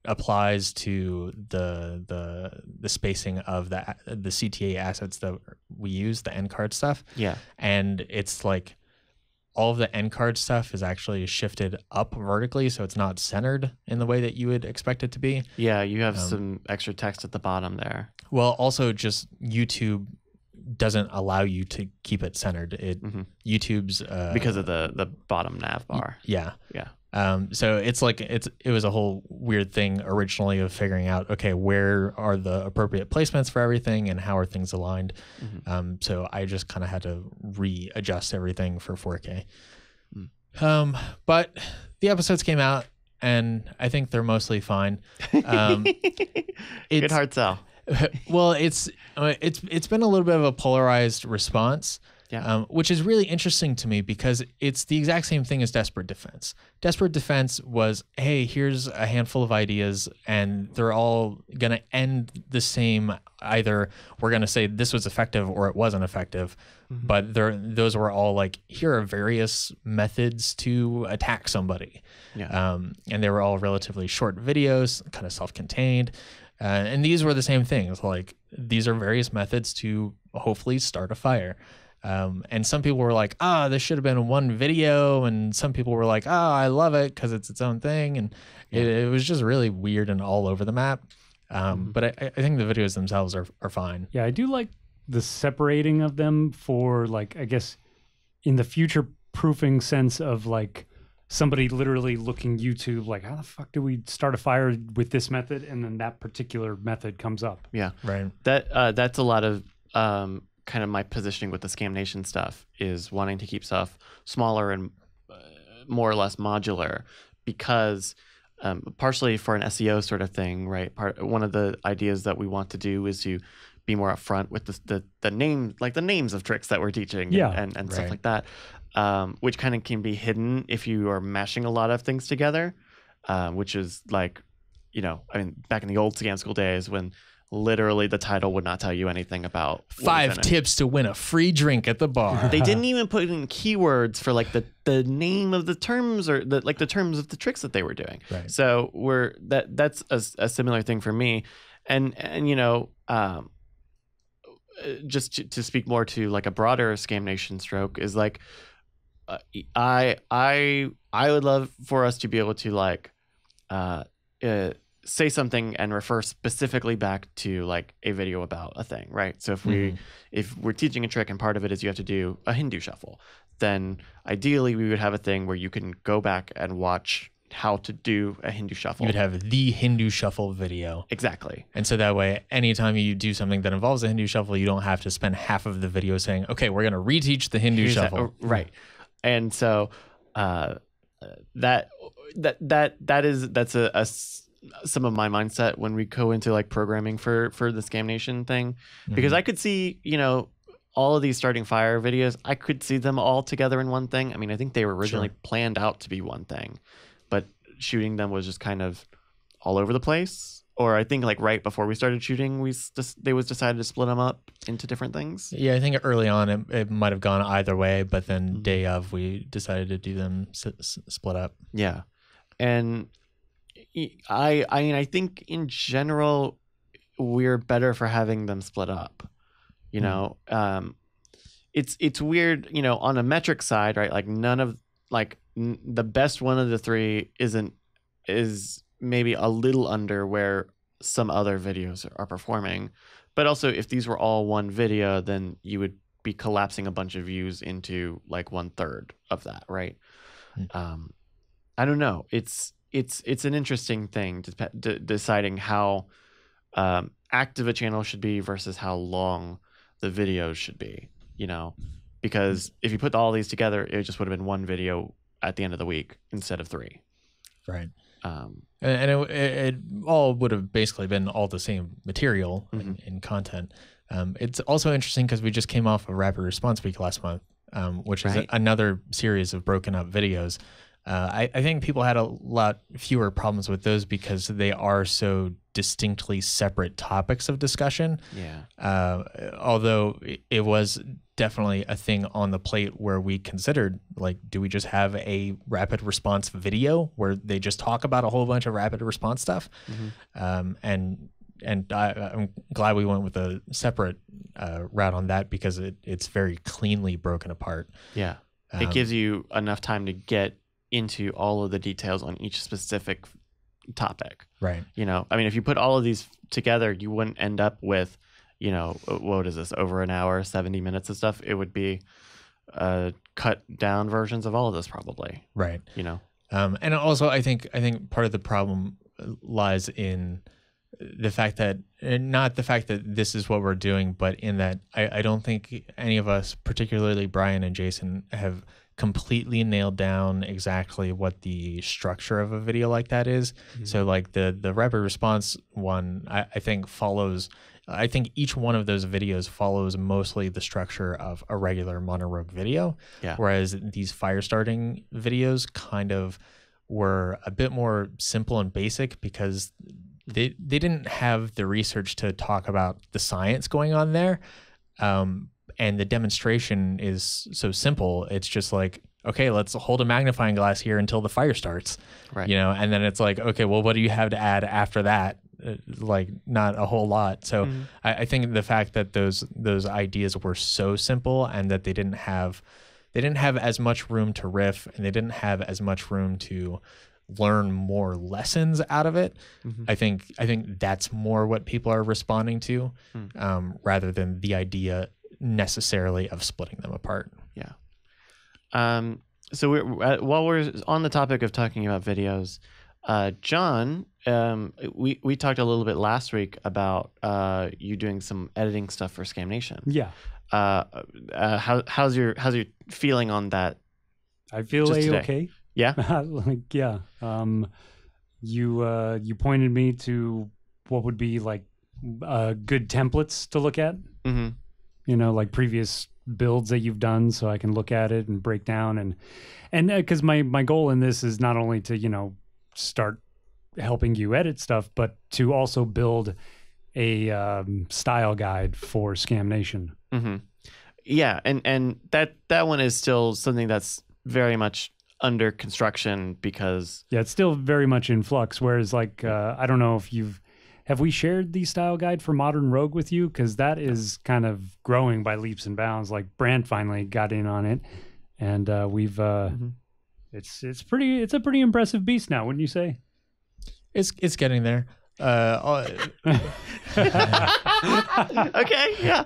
S3: applies to the spacing of the CTA assets that we use, the end card stuff.
S1: Yeah.
S3: And it's like all of the end card stuff is actually shifted up vertically, so it's not centered in the way that you would expect it to be.
S1: Yeah, you have some extra text at the bottom there.
S3: Well, also just YouTube doesn't allow you to keep it centered. YouTube's
S1: Because of the bottom nav bar.
S3: Yeah.
S1: Yeah.
S3: So it's like it was a whole weird thing originally of figuring out, okay, where are the appropriate placements for everything and how are things aligned. So I just kind of had to readjust everything for 4K. But the episodes came out and I think they're mostly fine.
S1: Good hard sell.
S3: Well, it's been a little bit of a polarized response.
S1: Yeah.
S3: Which is really interesting to me because it's the exact same thing as Desperate Defense. Desperate Defense was, hey, here's a handful of ideas and they're all going to end the same. Either we're going to say this was effective or it wasn't effective, but those were all like, here are various methods to attack somebody.
S1: Yeah.
S3: And they were all relatively short videos, kind of self-contained. And these were the same things. Like, these are various methods to hopefully start a fire. And some people were like, this should have been one video. And some people were like, I love it because it's its own thing. And it was just really weird and all over the map. But I think the videos themselves are fine.
S4: Yeah, I do like the separating of them for like, I guess, in the future proofing sense of like somebody literally looking YouTube like, how the fuck do we start a fire with this method? And then that particular method comes up.
S1: Yeah.
S3: Right.
S1: That's a lot of kind of my positioning with the Scam Nation stuff is wanting to keep stuff smaller and more or less modular because partially for an SEO sort of thing, right? One of the ideas that we want to do is to be more upfront with the name, like the names of tricks that we're teaching and stuff like that, which kind of can be hidden if you are mashing a lot of things together, which is like, back in the old Scam School days when literally the title would not tell you anything about
S3: 5 tips to win a free drink at the bar.
S1: They didn't even put in keywords for like the name of the terms or the terms of the tricks that they were doing.
S3: Right.
S1: So that's a similar thing for me. And just to speak more to like a broader Scam Nation stroke is like, I would love for us to be able to like, say something and refer specifically back to like a video about a thing, right? So if we're teaching a trick and part of it is you have to do a Hindu shuffle, then ideally we would have a thing where you can go back and watch how to do a Hindu shuffle.
S3: You would have the Hindu shuffle video.
S1: Exactly.
S3: And so that way, anytime you do something that involves a Hindu shuffle, you don't have to spend half of the video saying, okay, we're going to reteach the Hindu shuffle.
S1: Right. And so that's some of my mindset when we go into like programming for the Scam Nation thing, because I could see, all of these starting fire videos, I could see them all together in one thing. I mean, I think they were originally planned out to be one thing, but shooting them was just kind of all over the place. Or I think like right before we started shooting, they decided to split them up into different things.
S3: Yeah, I think early on it might have gone either way, but then day of we decided to do them split up. Yeah, and I think in general we're better for having them split up. It's weird, on a metric side, right? Like none of the best one of the three is maybe a little under where some other videos are performing. But also if these were all one video, then you would be collapsing a bunch of views into like 1/3 of that, right? I don't know. It's an interesting thing deciding how active a channel should be versus how long the videos should be, because if you put all these together, it just would have been one video at the end of the week instead of 3. Right. And it all would have basically been all the same material in content. It's also interesting because we just came off of Rapid Response Week last month, which is another series of broken up videos. I think people had a lot fewer problems with those because they are so distinctly separate topics of discussion. Yeah. Although it was definitely a thing on the plate where we considered, like, do we just have a rapid response video where they just talk about a whole bunch of rapid response stuff? And I'm glad we went with a separate route on that because it's very cleanly broken apart. Yeah.
S1: It gives you enough time to get into all of the details on each specific topic. Right. I mean, if you put all of these together, you wouldn't end up with, what is this, over an hour, 70 minutes of stuff. It would be cut down versions of all of this probably. Right.
S3: And also I think part of the problem lies in the fact that, not the fact that this is what we're doing, but in that I don't think any of us, particularly Brian and Jason, have completely nailed down exactly what the structure of a video like that is. So like the rapid response one, I think each one of those videos follows mostly the structure of a regular monologue video. Yeah. Whereas these fire starting videos kind of were a bit more simple and basic because they didn't have the research to talk about the science going on there. And the demonstration is so simple. It's just like, okay, let's hold a magnifying glass here until the fire starts. Right. And then it's like, okay, well, what do you have to add after that? Like not a whole lot. So I think the fact that those ideas were so simple and that they didn't have as much room to riff and they didn't have as much room to learn more lessons out of it. I think that's more what people are responding to, rather than the idea necessarily of splitting them apart.
S1: Yeah. So while we're on the topic of talking about videos, John, we talked a little bit last week about you doing some editing stuff for Scam Nation.
S4: Yeah.
S1: How's your feeling on that?
S4: I feel okay.
S1: Yeah.
S4: Yeah. You pointed me to what would be like good templates to look at. Like previous builds that you've done, so I can look at it and break down and because my goal in this is not only to start helping you edit stuff, but to also build a style guide for Scam Nation.
S1: Yeah, and that one is still something that's very much under construction because
S4: it's still very much in flux. Whereas like I don't know if have we shared the style guide for Modern Rogue with you? Because that is kind of growing by leaps and bounds. Like Brandt finally got in on it, and we've it's a pretty impressive beast now, wouldn't you say?
S3: It's getting there.
S1: Okay, yeah.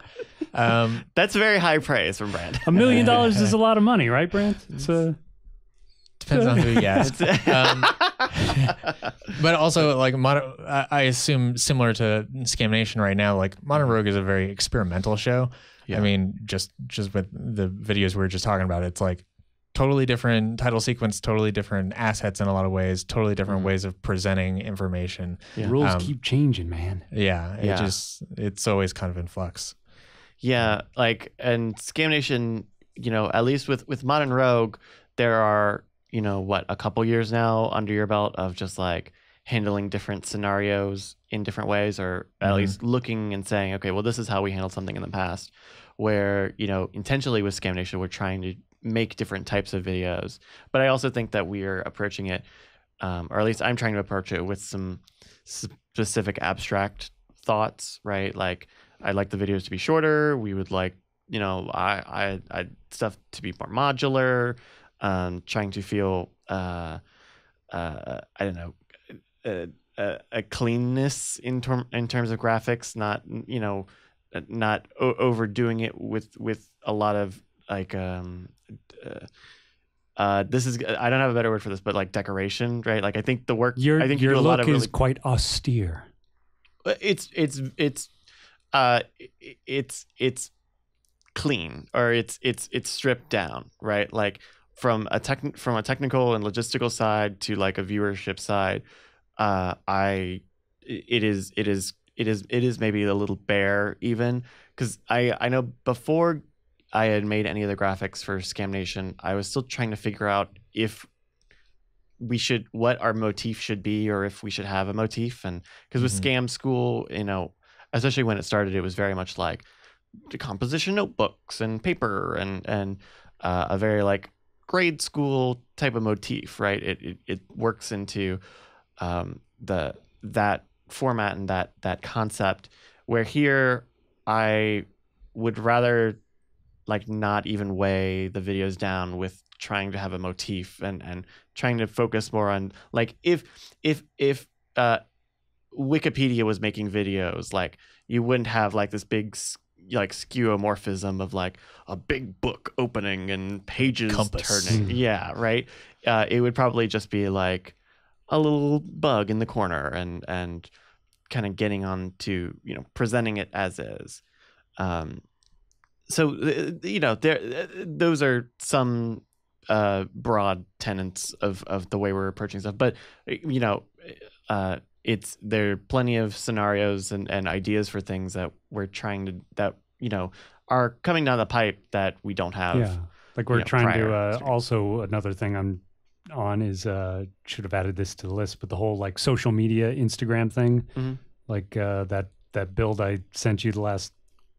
S1: That's very high praise from Brandt.
S4: $1 million is a lot of money, right, Brandt? It's
S3: depends on who you ask. But also, like, I assume similar to Scam Nation right now, like Modern Rogue is a very experimental show.
S1: Yeah.
S3: I mean, just with the videos we were just talking about, it's like totally different title sequence, totally different assets in a lot of ways, totally different ways of presenting information.
S1: Yeah.
S4: Rules keep changing, man.
S3: Yeah,
S1: Yeah.
S3: It's always kind of in flux.
S1: Yeah, like, and Scam Nation, you know, at least with Modern Rogue, there are, you know, what, a couple years now under your belt of just like handling different scenarios in different ways, or at least looking and saying, okay, well, this is how we handled something in the past, where, you know, intentionally with Scam Nation, we're trying to make different types of videos. But I also think that we are approaching it, or at least I'm trying to approach it with some specific abstract thoughts, right? Like, I'd like the videos to be shorter. We would like, you know, I stuff to be more modular, trying to feel, I don't know, a cleanness in terms of graphics, not, you know, not overdoing it with a lot of like, this is, I don't have a better word for this, but like decoration, right? Like, I think the work, I think you do a lot of
S4: look is
S1: really,
S4: quite austere.
S1: it's clean, or it's stripped down, right? Like from a technical and logistical side to like a viewership side, it is maybe a little bare, even because I know before I had made any of the graphics for Scam Nation, I was still trying to figure out if what our motif should be, or if we should have a motif. And because with Scam School, you know, especially when it started, it was very much like composition notebooks and paper and a very like grade school type of motif, right? It works into that format and that concept, where here I would rather like not even weigh the videos down with trying to have a motif and trying to focus more on like if Wikipedia was making videos, like you wouldn't have like this big like skeuomorphism of like a big book opening and pages
S3: Compass.
S1: turning. Yeah, right. It would probably just be like a little bug in the corner and kind of getting on to, you know, presenting it as is. So you know, those are some broad tenets of the way we're approaching stuff. But you know, there are plenty of scenarios and ideas for things that we're trying to, that, you know, are coming down the pipe that we don't have.
S4: Yeah, like we're
S1: you know,
S4: trying
S1: prior.
S4: to. Also, another thing I'm on is should have added this to the list, but the whole like social media Instagram thing, like that build I sent you the last,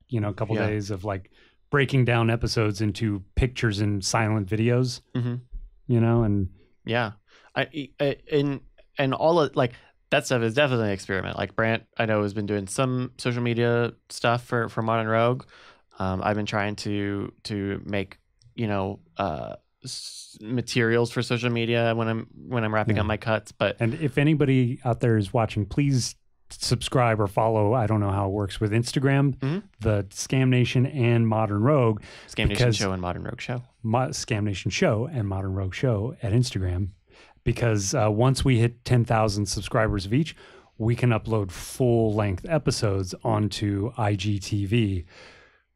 S4: you know, couple days of like breaking down episodes into pictures and silent videos, you know, and
S1: and all of like that stuff is definitely an experiment. Like Brandt, I know, has been doing some social media stuff for Modern Rogue. I've been trying to make, you know, materials for social media when I'm wrapping up my cuts. But
S4: and if anybody out there is watching, please subscribe or follow. I don't know how it works with Instagram, the Scam Nation and Modern Rogue.
S1: Scam Nation Show and Modern Rogue Show.
S4: Scam Nation Show and Modern Rogue Show at Instagram. Because once we hit 10,000 subscribers of each, we can upload full-length episodes onto IGTV,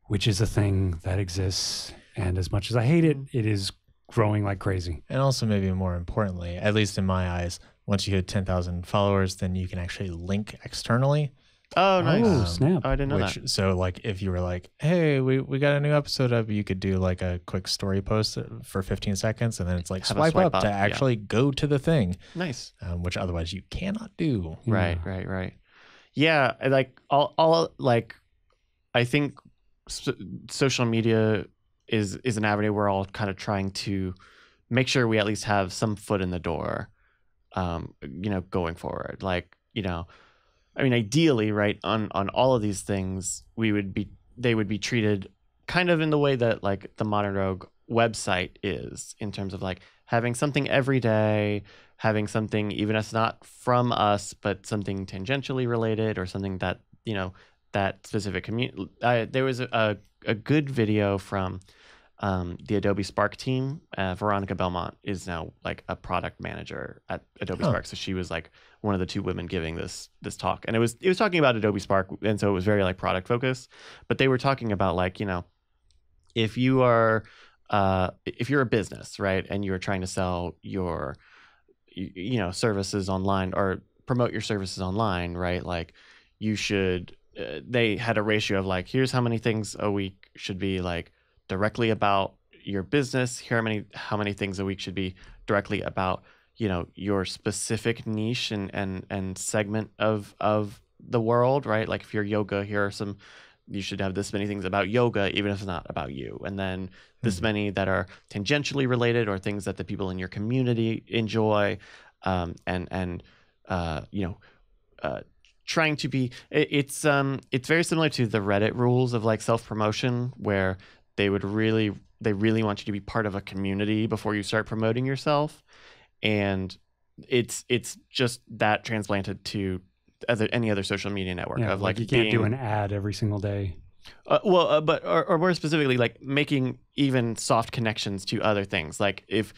S4: which is a thing that exists. And as much as I hate it, it is growing like crazy.
S3: And also, maybe more importantly, at least in my eyes, once you hit 10,000 followers, then you can actually link externally.
S1: Oh, nice.
S4: Oh, snap.
S1: Oh, I didn't know that.
S3: So, like, if you were like, hey, we got a new episode up, you could do like a quick story post for 15 seconds, and then it's like
S1: Have
S3: swipe up to actually go to the thing.
S1: Nice.
S3: Which otherwise you cannot do.
S1: Right. Yeah, like all like, I think social media is an avenue we're all kind of trying to make sure we at least have some foot in the door, you know, going forward. Like, you know, I mean, ideally, right, on all of these things, they would be treated kind of in the way that like the Modern Rogue website is, in terms of like having something every day, having something even if it's not from us, but something tangentially related, or something that, you know, that specific community. There was a good video from the Adobe Spark team. Veronica Belmont is now like a product manager at Adobe Spark. So she was like one of the 2 women giving this talk, and it was talking about Adobe Spark, and so it was very like product focused. But they were talking about like, you know, if you're a business, right, and you're trying to sell your services online or promote your services online, right, like you should they had a ratio of like, here's how many things a week should be like directly about your business, here how many things a week should be directly about, you know, your specific niche and segment of the world, right? Like if you're yoga, here are some, you should have this many things about yoga, even if it's not about you. And then this many that are tangentially related or things that the people in your community enjoy. Trying to be, it's very similar to the Reddit rules of like self-promotion, where they really want you to be part of a community before you start promoting yourself. And it's just that transplanted to any other social media network of like
S4: you can't do an ad every single day.
S1: But more specifically, like making even soft connections to other things. Like if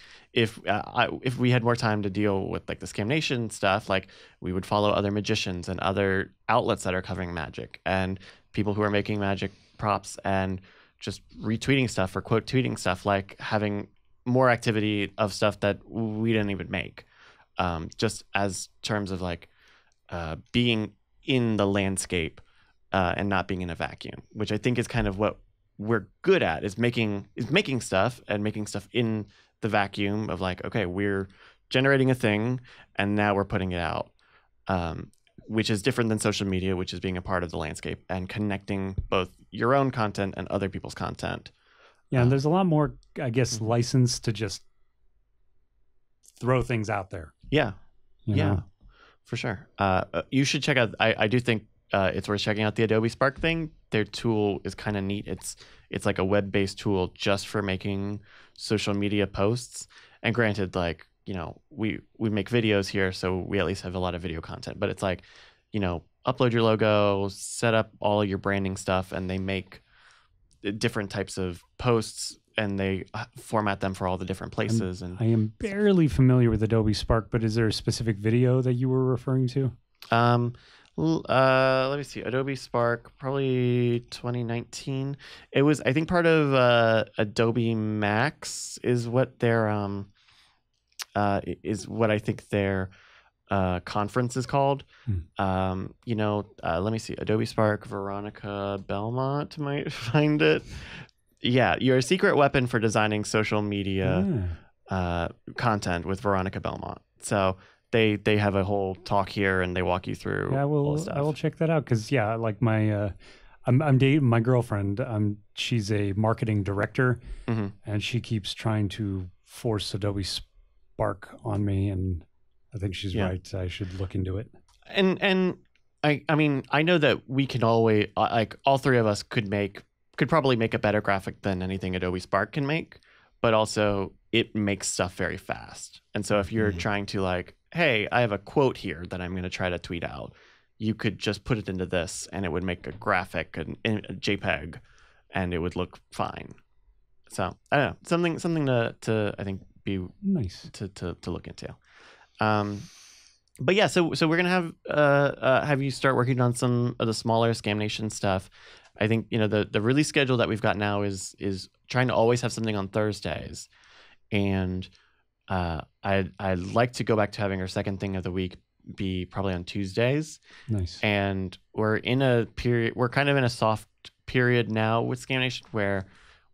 S1: we had more time to deal with like the Scam Nation stuff, like we would follow other magicians and other outlets that are covering magic and people who are making magic props and just retweeting stuff or quote tweeting stuff, like having more activity of stuff that we didn't even make, just as terms of like being in the landscape and not being in a vacuum, which I think is kind of what we're good at, is making stuff and making stuff in the vacuum of like, okay, we're generating a thing and now we're putting it out, which is different than social media, which is being a part of the landscape and connecting both your own content and other people's content.
S4: Yeah, and there's a lot more, I guess, license to just throw things out there.
S1: Yeah,
S4: you
S1: yeah,
S4: know?
S1: for sure. You should check out. I do think it's worth checking out the Adobe Spark thing. Their tool is kind of neat. It's like a web-based tool just for making social media posts. And granted, like, you know, we make videos here, so we at least have a lot of video content. But it's like, you know, upload your logo, set up all your branding stuff, and they make different types of posts and they format them for all the different places.
S4: I am barely familiar with Adobe Spark, but is there a specific video that you were referring to?
S1: Let me see. Adobe Spark, probably 2019. It was, I think, part of Adobe Max is what their I think their conference is called. You know, let me see. Adobe Spark, Veronica Belmont might find it. Yeah, your secret weapon for designing social media content with Veronica Belmont. So they have a whole talk here and they walk you through.
S4: Yeah,
S1: all the stuff.
S4: I will check that out because like my I'm dating my girlfriend. She's a marketing director, and she keeps trying to force Adobe Spark on me, and I think she's right. I should look into it.
S1: And I mean, I know that we can always, like, all three of us could probably make a better graphic than anything Adobe Spark can make, but also it makes stuff very fast. And so if you're trying to like, hey, I have a quote here that I'm going to try to tweet out, you could just put it into this and it would make a graphic and a JPEG and it would look fine. So I don't know, something to I think be
S4: nice
S1: to look into. But yeah, so we're gonna have you start working on some of the smaller Scam Nation stuff. I think, you know, the release schedule that we've got now is trying to always have something on Thursdays, and I'd like to go back to having our second thing of the week be probably on Tuesdays.
S4: Nice.
S1: And we're in a period. We're kind of in a soft period now with Scam Nation where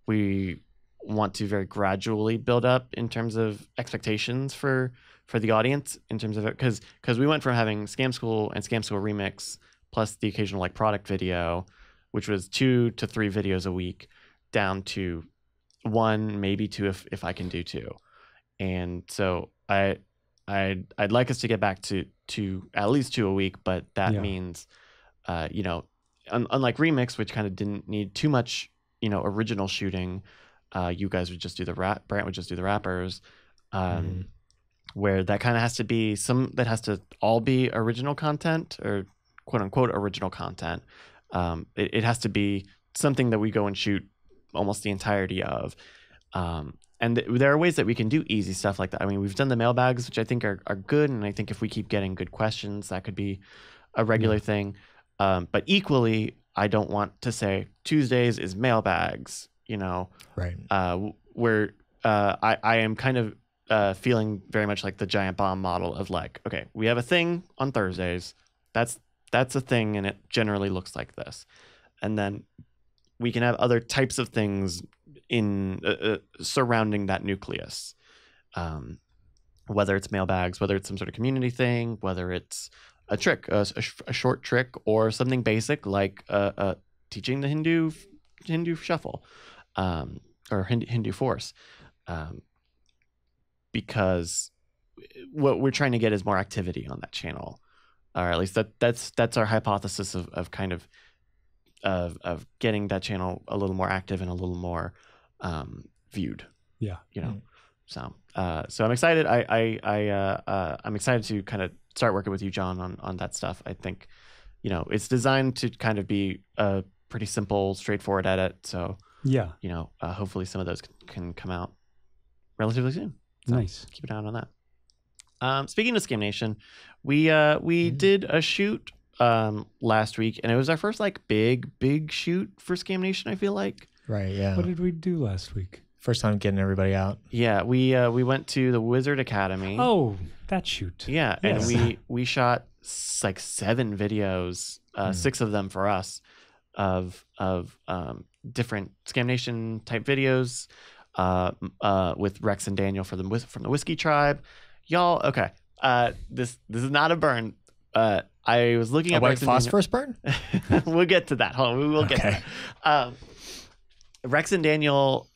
S1: we want to very gradually build up in terms of expectations for the audience in terms of it, because we went from having Scam School and Scam School Remix plus the occasional like product video, which was 2 to 3 videos a week, down to 1, maybe 2 if I can do 2. And so I'd like us to get back to at least 2 a week, but that means you know, unlike Remix, which kind of didn't need too much, you know, original shooting, you guys would just do the Brandt would just do the rappers, where that kind of has to be that has to all be original content or quote unquote original content. It has to be something that we go and shoot almost the entirety of. And there are ways that we can do easy stuff like that. I mean, we've done the mailbags, which I think are good. And I think if we keep getting good questions, that could be a regular thing. But equally, I don't want to say Tuesdays is mailbags,
S3: Right.
S1: Where I am kind of feeling very much like the giant bomb model of like, okay, we have a thing on Thursdays. That's a thing, and it generally looks like this. And then we can have other types of things in surrounding that nucleus, whether it's mailbags, whether it's some sort of community thing, whether it's a trick, a short trick, or something basic like teaching the Hindu shuffle, or Hindu force, because what we're trying to get is more activity on that channel, or at least that's our hypothesis of kind of getting that channel a little more active and a little more viewed.
S4: Yeah.
S1: So I'm excited. I'm excited to kind of start working with you, John, on that stuff. I think, it's designed to kind of be a pretty simple, straightforward edit. So
S4: yeah,
S1: hopefully some of those can come out relatively soon. So
S4: nice.
S1: Keep an eye on that. Speaking of Scam Nation, we did a shoot last week, and it was our first like big shoot for Scam Nation, I feel like.
S3: Right. Yeah.
S4: What did we do last week?
S3: First time getting everybody out.
S1: Yeah, we went to the Wizard Academy.
S4: Oh, that shoot.
S1: Yeah,
S4: Yes.
S1: and we shot like 7 videos, 6 of them for us, of different Scam Nation type videos, with Rex and Daniel from the Whiskey Tribe. Y'all, okay. This is not a burn. I was looking at
S3: white
S1: Rex and
S3: phosphorus burn.
S1: We'll get to that. Hold on, we will get to that. Rex and Daniel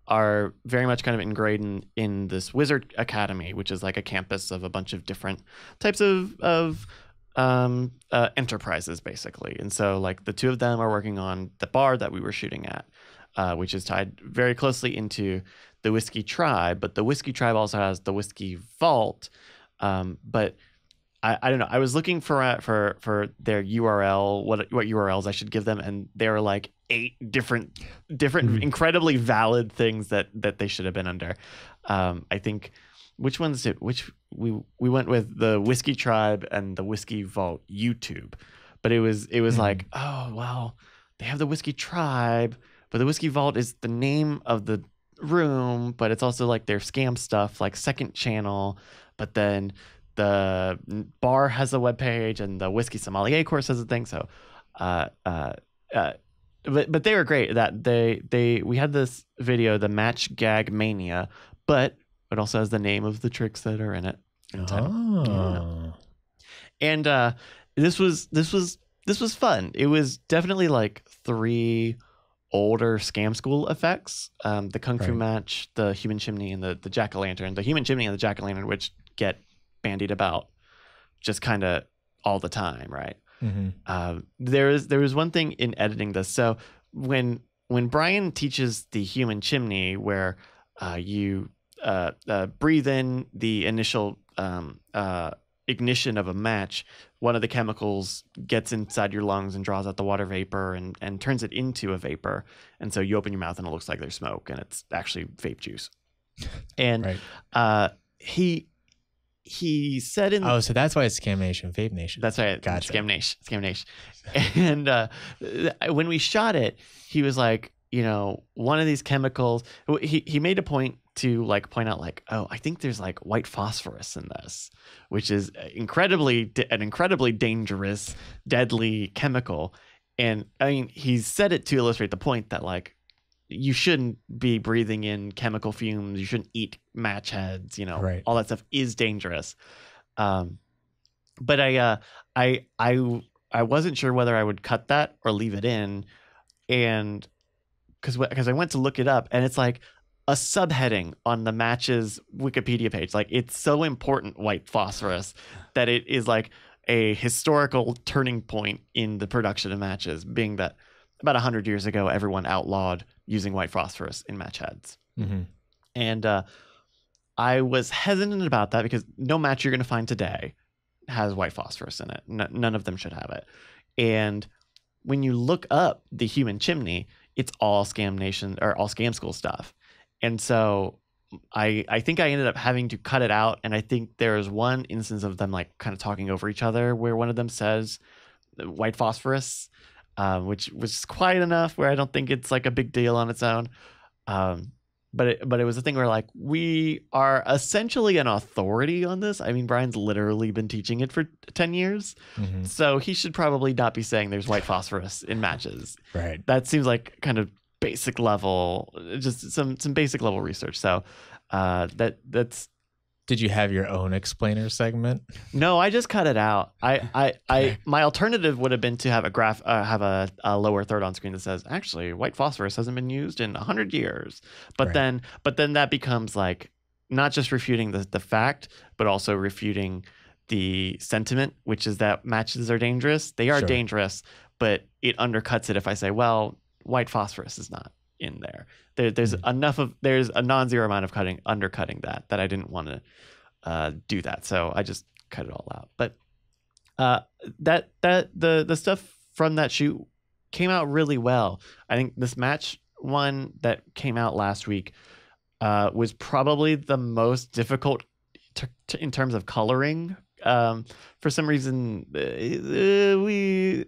S1: are very much kind of ingrained in this Wizard Academy, which is like a campus of a bunch of different types of enterprises, basically. And so like the 2 of them are working on the bar that we were shooting at, which is tied very closely into the Whiskey Tribe. But the Whiskey Tribe also has the Whiskey Vault. But I don't know. I was looking for their URL, what URLs I should give them, and there are like 8 different incredibly valid things that they should have been under. I think which we went with the Whiskey Tribe and the Whiskey Vault YouTube, but it was like, oh well, they have the Whiskey Tribe, but the Whiskey Vault is the name of the room, but it's also like their scam stuff, like second channel, but then the bar has a webpage and the Whiskey Sommelier course has a thing. So, but they were great. That we had this video, the Match Gag Mania, but it also has the name of the tricks that are in it. Yeah. And this was fun. It was definitely like 3 older scam school effects. The Kung Fu Match, the Human Chimney, and the Jack-o'-lantern. The Human Chimney and the Jack-o'-lantern, which get bandied about just kind of all the time, right? There was one thing in editing this. So when Brian teaches the Human Chimney, where you breathe in the initial ignition of a match, one of the chemicals gets inside your lungs and draws out the water vapor and turns it into a vapor. And so you open your mouth and it looks like there's smoke, and it's actually vape juice. And he said in...
S3: Oh, so that's why it's Scam Nation, Vape Nation.
S1: That's right.
S3: Gotcha.
S1: Scam Nation. And when we shot it, he was like, one of these chemicals... He made a point to like point out like, oh, I think there's like white phosphorus in this, which is an incredibly dangerous, deadly chemical. And I mean, he said it to illustrate the point that like, you shouldn't be breathing in chemical fumes. You shouldn't eat match heads. All that stuff is dangerous. But I wasn't sure whether I would cut that or leave it in, and because I went to look it up, and it's like a subheading on the matches Wikipedia page. Like, it's so important, white phosphorus, that it is like a historical turning point in the production of matches, being that about 100 years ago, everyone outlawed using white phosphorus in match heads. And I was hesitant about that because no match you're going to find today has white phosphorus in it. None of them should have it. And when you look up the Human Chimney, it's all Scam Nation or all Scam School stuff. And so I think I ended up having to cut it out. And I think there's one instance of them like kind of talking over each other where one of them says white phosphorus, which was quiet enough where I don't think it's like a big deal on its own. But it was a thing where like we are essentially an authority on this. I mean, Brian's literally been teaching it for 10 years.
S3: Mm-hmm.
S1: So he should probably not be saying there's white phosphorus in matches.
S3: Right.
S1: That seems like kind of basic level, just some basic level research. So that's.
S3: Did you have your own explainer segment?
S1: No, I just cut it out. My alternative would have been to have a lower third on screen that says actually white phosphorus hasn't been used in 100 years. But then that becomes like not just refuting the fact, but also refuting the sentiment, which is that matches are dangerous. They are dangerous, but it undercuts it if I say, well, white phosphorus is not in there. There's a non-zero amount of undercutting that I didn't want to do that, so I just cut it all out. But the stuff from that shoot came out really well. I think this match one that came out last week was probably the most difficult in terms of coloring. For some reason, the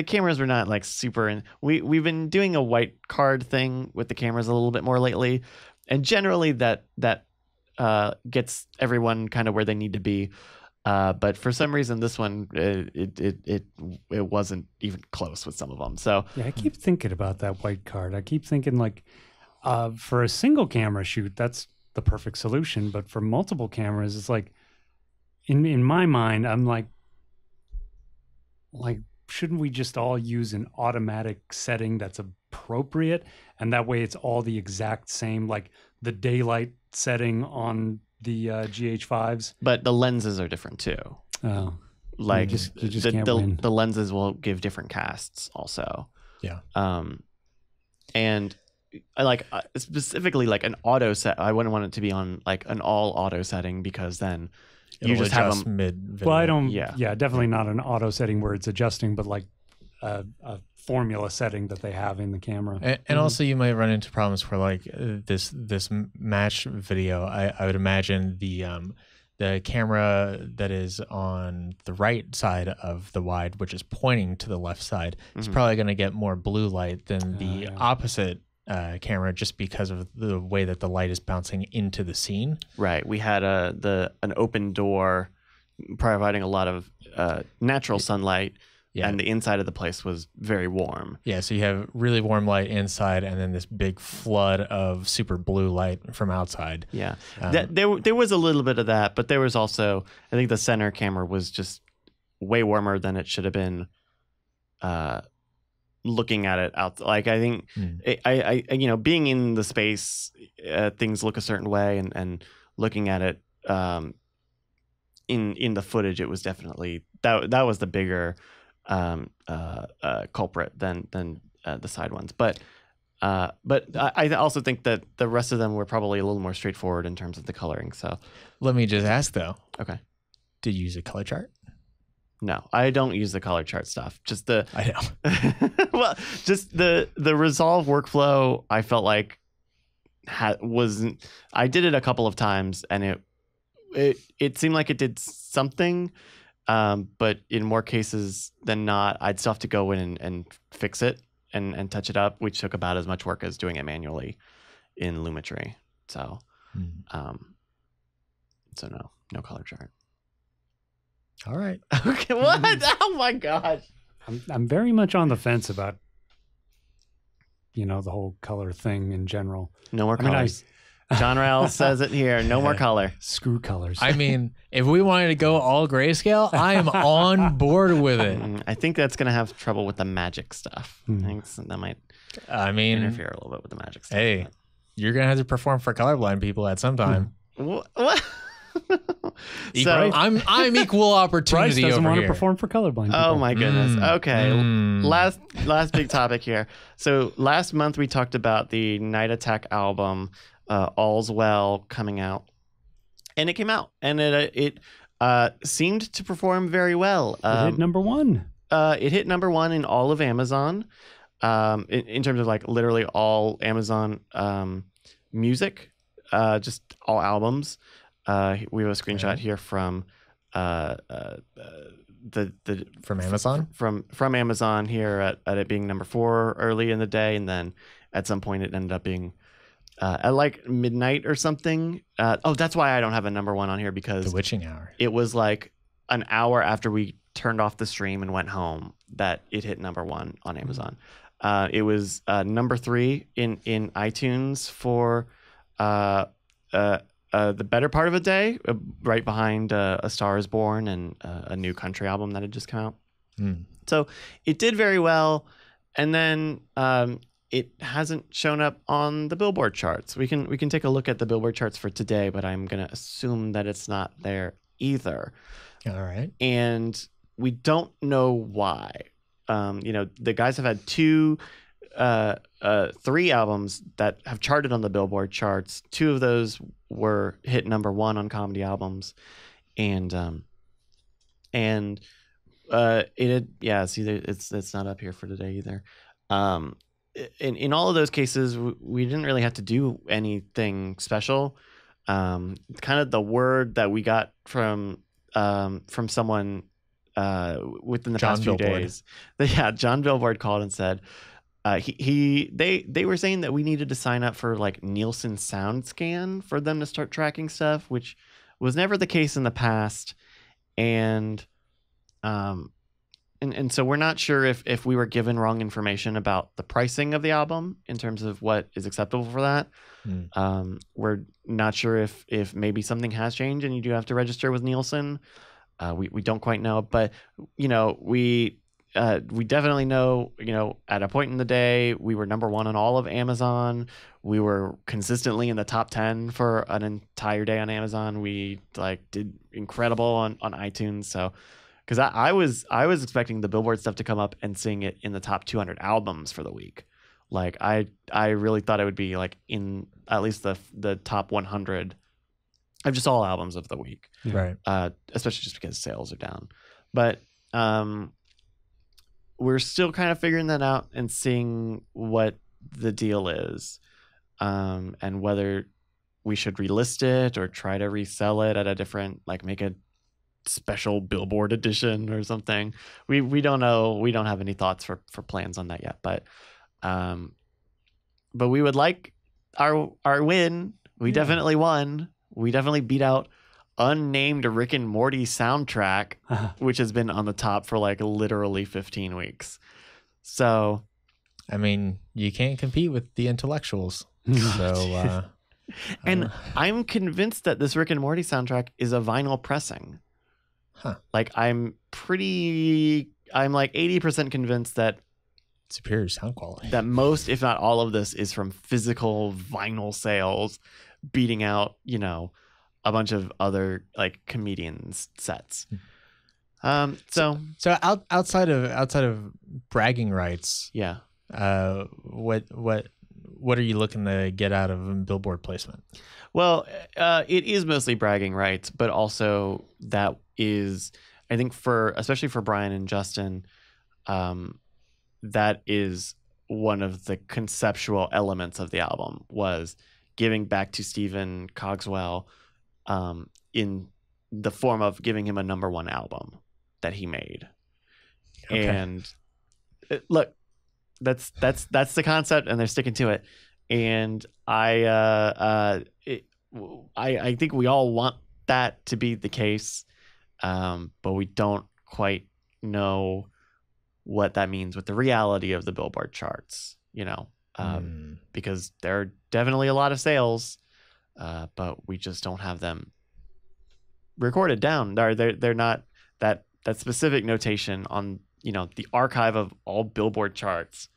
S1: cameras were not like super, and we've been doing a white card thing with the cameras a little bit more lately, and generally that gets everyone kind of where they need to be. But for some reason, this one it wasn't even close with some of them. So
S4: yeah, I keep thinking about that white card. I keep thinking like for a single camera shoot, that's the perfect solution. But for multiple cameras, it's like. In my mind, I'm like, shouldn't we just all use an automatic setting that's appropriate? And that way it's all the exact same, like the daylight setting on the GH5s.
S1: But the lenses are different too.
S4: Oh.
S1: Like
S4: you just can't win.
S1: The lenses will give different casts also.
S3: Yeah.
S1: And I like specifically like an auto set. I wouldn't want it to be on like an all auto setting because then you just have them
S3: mid-video.
S4: Well, I don't. Yeah, definitely not an auto setting where it's adjusting, but like a formula setting that they have in the camera.
S3: And also, you might run into problems for like this match video. I would imagine the camera that is on the right side of the wide, which is pointing to the left side, is probably going to get more blue light than the opposite camera, just because of the way that the light is bouncing into the scene.
S1: Right. We had an open door providing a lot of natural sunlight, and the inside of the place was very warm. Yeah,
S3: so you have really warm light inside, and then this big flood of super blue light from outside.
S1: Yeah, there was a little bit of that, but there was also, I think the center camera was just way warmer than it should have been. Looking at it out, like I think I being in the space, things look a certain way, and looking at it in the footage, it was definitely that was the bigger culprit than the side ones. But I also think that the rest of them were probably a little more straightforward in terms of the coloring. So
S3: let me just ask though.
S1: Okay,
S3: did you use a color chart?
S1: No, I don't use the color chart stuff. Just the
S3: I know.
S1: well, just the resolve workflow. I felt like wasn't. I did it a couple of times, and it seemed like it did something, but in more cases than not, I'd still have to go in and fix it and touch it up, which took about as much work as doing it manually in Lumetri. So, so no color chart.
S3: All right.
S1: Okay. What? Oh my gosh.
S4: I'm very much on the fence about, the whole color thing in general.
S1: No more colors. John Rowell says it here. No more color.
S4: Screw colors.
S3: I mean, if we wanted to go all grayscale, I am on board with it.
S1: I think that's going to have trouble with the magic stuff. I think that might interfere a little bit with the magic stuff.
S3: Hey, you're going to have to perform for colorblind people at some time.
S1: What?
S3: So I'm equal opportunity.
S4: Bryce doesn't want
S3: here.
S4: to perform for colorblind people.
S1: Oh my goodness. Okay. Last big topic here. So last month we talked about the Night Attack album, All's Well, coming out, and it came out, and it seemed to perform very well.
S4: It hit number one.
S1: It hit number one in all of Amazon. in terms of like literally all Amazon music, just all albums. We have a screenshot here from the
S3: From Amazon?
S1: From Amazon here at it being number 4 early in the day, and then at some point it ended up being at like midnight or something. That's why I don't have a number 1 on here, because
S3: The witching hour.
S1: it was like an hour after we turned off the stream and went home that it hit number 1 on Amazon. It was number 3 in iTunes for the better part of a day, right behind A Star Is Born and a new country album that had just come out. So it did very well, and then it hasn't shown up on the Billboard charts. We can take a look at the Billboard charts for today, but I'm gonna assume that it's not there either.
S3: All right.
S1: And we don't know why. The guys have had 3 albums that have charted on the Billboard charts. 2 of those were hit number 1 on comedy albums, and it had, it's not up here for today either. In all of those cases, we didn't really have to do anything special. Kind of the word that we got from someone within the past few days. John Billboard called and said they were saying that we needed to sign up for like Nielsen SoundScan for them to start tracking stuff, which was never the case in the past. And so we're not sure if we were given wrong information about the pricing of the album in terms of what is acceptable for that. We're not sure if maybe something has changed and you do have to register with Nielsen. We don't quite know, but we definitely know, at a point in the day, we were number 1 on all of Amazon. We were consistently in the top 10 for an entire day on Amazon. We did incredible on iTunes. So, because I was expecting the Billboard stuff to come up and seeing it in the top 200 albums for the week. Like I really thought it would be like in at least the top 100 of just all albums of the week.
S3: Right.
S1: Especially just because sales are down. But we're still kind of figuring that out and seeing what the deal is, and whether we should relist it or try to resell it at a different, make a special Billboard edition or something. We don't know. We don't have any thoughts for plans on that yet, but we would like our win. We definitely won. We definitely beat out unnamed Rick and Morty soundtrack, which has been on the top for literally 15 weeks. So,
S3: I mean, you can't compete with the intellectuals. So,
S1: and I'm convinced that this Rick and Morty soundtrack is a vinyl pressing.
S3: Huh.
S1: I'm 80% convinced that
S3: superior sound quality.
S1: That most, if not all of this, is from physical vinyl sales, beating out, a bunch of other comedians' sets. So
S3: outside of bragging rights,
S1: yeah.
S3: What are you looking to get out of Billboard placement?
S1: Well, it is mostly bragging rights, but also that is, I think, especially for Brian and Justin, that is one of the conceptual elements of the album, was giving back to Stephen Cogswell in the form of giving him a number 1 album that he made. Okay. And look, that's the concept, and they're sticking to it. And I think we all want that to be the case, but we don't quite know what that means with the reality of the Billboard charts, because there are definitely a lot of sales, but we just don't have them recorded down. They're not that specific notation on, the archive of all Billboard charts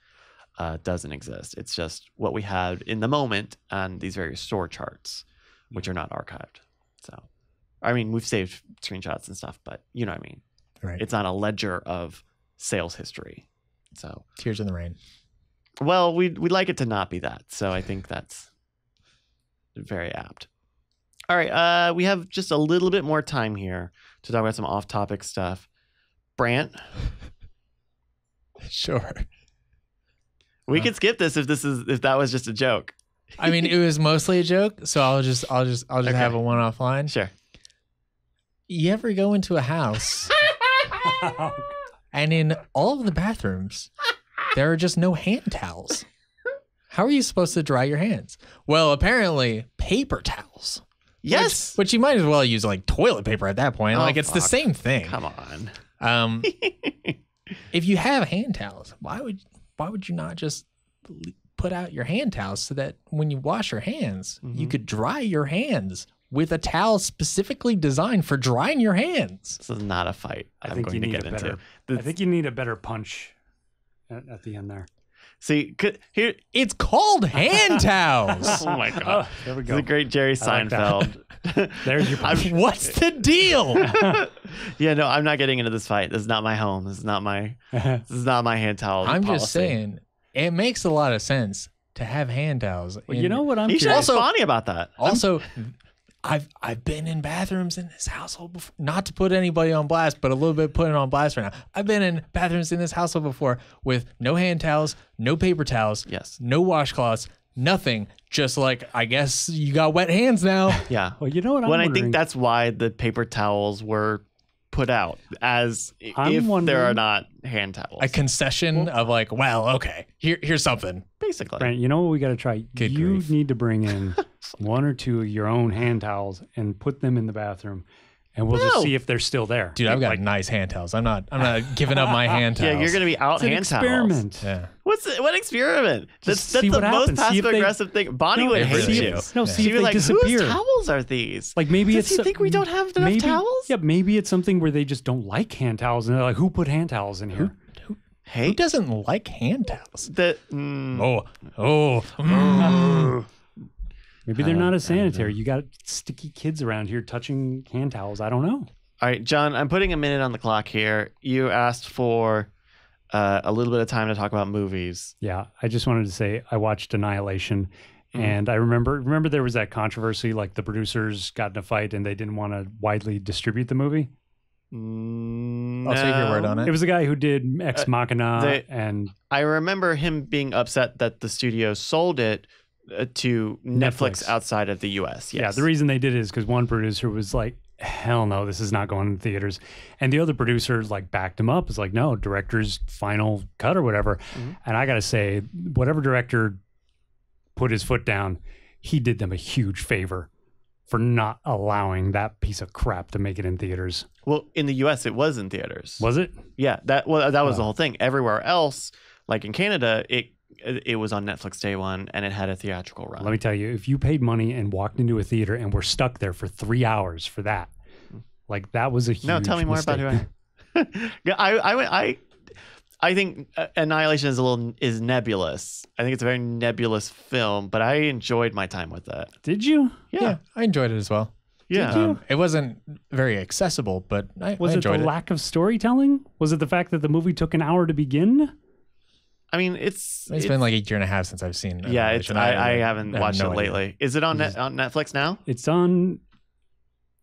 S1: doesn't exist. It's just what we have in the moment on these various store charts, which are not archived. So, I mean, we've saved screenshots and stuff, but you know what I mean?
S3: Right.
S1: It's not a ledger of sales history. So
S3: Tears in the Rain.
S1: Well, we'd like it to not be that. So I think that's very apt. All right. We have just a little bit more time here to talk about some off-topic stuff. Brandt.
S3: Sure.
S1: We could skip this if that was just a joke.
S3: I mean, it was mostly a joke, so I'll just have a one-off line.
S1: Sure.
S3: You ever go into a house and in all of the bathrooms there are just no hand towels? How are you supposed to dry your hands? Well, apparently paper towels.
S1: Yes.
S3: Which you might as well use like toilet paper at that point.
S1: Oh,
S3: like it's the same thing.
S1: Come on.
S3: If you have hand towels, why would you not just put out your hand towels so that when you wash your hands, you could dry your hands with a towel specifically designed for drying your hands?
S1: This is not a fight
S4: I think you need a better punch at the end there.
S1: See, here
S3: it's called hand towels.
S1: Oh my god!
S4: Oh, there we go.
S1: The great Jerry Seinfeld.
S4: There's your punch.
S3: What's the deal?
S1: Yeah, no, I'm not getting into this fight. This is not my home. This is not my hand towel.
S3: I'm
S1: policy.
S3: just saying, it makes a lot of sense to have hand towels.
S4: Well, you know what I'm
S1: You should
S4: curious.
S1: ask Bonnie about that.
S3: Also, I've been in bathrooms in this household before. Not to put anybody on blast, but a little bit putting on blast right now. I've been in bathrooms in this household before with no hand towels, no paper towels,
S1: Yes.
S3: no washcloths, nothing. Just like, I guess you got wet hands now.
S1: Yeah.
S4: Well, you know what I'm
S1: When I
S4: wondering?
S1: think that's why the paper towels were put out, as
S4: I'm
S1: if there
S4: wondering-
S1: are not hand towels.
S3: A concession of like, well, okay, here's something.
S1: Basically.
S4: Brent, you know what we got to try?
S3: Good
S4: you
S3: grief.
S4: need to bring in one or two of your own hand towels and put them in the bathroom, and we'll just
S1: No.
S4: see if they're still there.
S3: Dude, I've got nice hand towels. I'm not giving up my hand towels.
S1: Yeah, you're gonna be out
S4: It's an
S1: hand
S4: experiment.
S1: towels.
S3: Yeah.
S1: What experiment? That's
S4: see
S1: the
S4: what
S1: most
S4: happens. See
S1: passive
S4: if they-
S1: aggressive thing. Bonnie
S4: No,
S1: would
S3: it
S1: hate
S3: really
S1: you.
S3: is.
S4: No,
S3: Yeah.
S4: see
S1: She'd
S4: if
S1: be
S4: they
S1: like,
S4: disappear.
S1: whose towels are these?
S4: Like maybe
S1: Does
S4: it's
S1: he think we don't have enough towels?
S4: Yeah, maybe it's something where they just don't like hand towels, and they're like, "Who put hand towels in here?"
S1: Hey,
S3: Who doesn't like hand towels?
S4: Maybe they're not as sanitary. You got sticky kids around here touching hand towels. I don't know.
S1: All right, John, I'm putting a minute on the clock here. You asked for a little bit of time to talk about movies.
S4: Yeah, I just wanted to say I watched Annihilation, and I remember there was that controversy, like the producers got in a fight and they didn't want to widely distribute the movie.
S3: I'll take your word on
S4: It
S3: it.
S4: was the guy who did Ex Machina, and
S1: I remember him being upset that the studio sold it to Netflix outside of the U.S. Yes.
S4: yeah, the reason they did it is because one producer was like, "Hell no, this is not going to theaters," and the other producer like backed him up. It's like, "No, director's final cut or whatever." And I gotta say, whatever director put his foot down, he did them a huge favor for not allowing that piece of crap to make it in theaters.
S1: Well, in the U.S., it was in theaters.
S4: Was it?
S1: Yeah, that was the whole thing. Everywhere else, like in Canada, it was on Netflix day one, and it had a theatrical run.
S4: Let me tell you, if you paid money and walked into a theater and were stuck there for 3 hours for that, like that was a huge
S1: No, tell me more
S4: mistake.
S1: about who I think Annihilation is nebulous. I think it's a very nebulous film, but I enjoyed my time with it.
S4: Did you?
S1: Yeah.
S3: I enjoyed it as well.
S1: Yeah.
S3: It wasn't very accessible, but I
S4: Was it the
S3: enjoyed it.
S4: lack of storytelling? Was it the fact that the movie took an hour to begin?
S1: I mean, it's
S3: been like a year and a half since I've seen.
S1: yeah. It's I haven't
S3: have
S1: watched
S3: no
S1: it
S3: idea.
S1: lately. Is it on Netflix now?
S4: It's on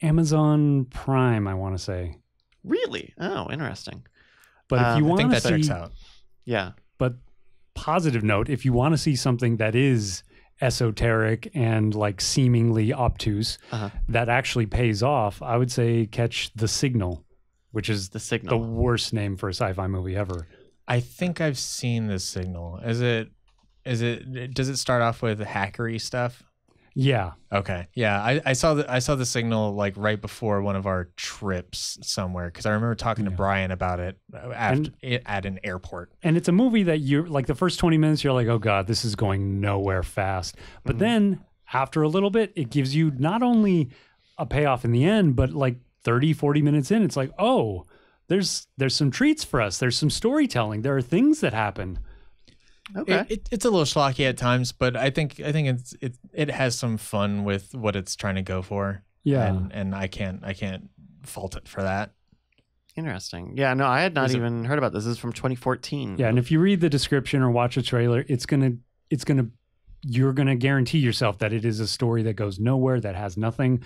S4: Amazon Prime, I want to say.
S1: Really? Oh, interesting.
S4: But if you
S3: I
S4: want
S3: think
S4: to
S3: that checks
S4: see,
S3: out.
S1: Yeah.
S4: but positive note, if you want to see something that is esoteric and like seemingly obtuse, that actually pays off, I would say catch The Signal, which is
S1: The
S4: the
S1: Signal.
S4: worst name for a sci-fi movie ever.
S3: I think I've seen this signal. Does it start off with hackery stuff?
S4: Yeah.
S3: Okay. Yeah. I saw the signal like right before one of our trips somewhere, because I remember talking to Brian about it at an airport.
S4: And it's a movie that you're like the first 20 minutes, you're like, oh God, this is going nowhere fast. But then after a little bit, it gives you not only a payoff in the end, but like 30, 40 minutes in, it's like, oh, there's some treats for us. There's some storytelling. There are things that happen.
S1: Okay.
S3: It's a little schlocky at times, but I think it has some fun with what it's trying to go for.
S4: Yeah.
S3: And I can't fault it for that.
S1: Interesting. Yeah. No, I had not even heard about this. This is from 2014.
S4: Yeah. And if you read the description or watch a trailer, you're going to guarantee yourself that it is a story that goes nowhere, that has nothing,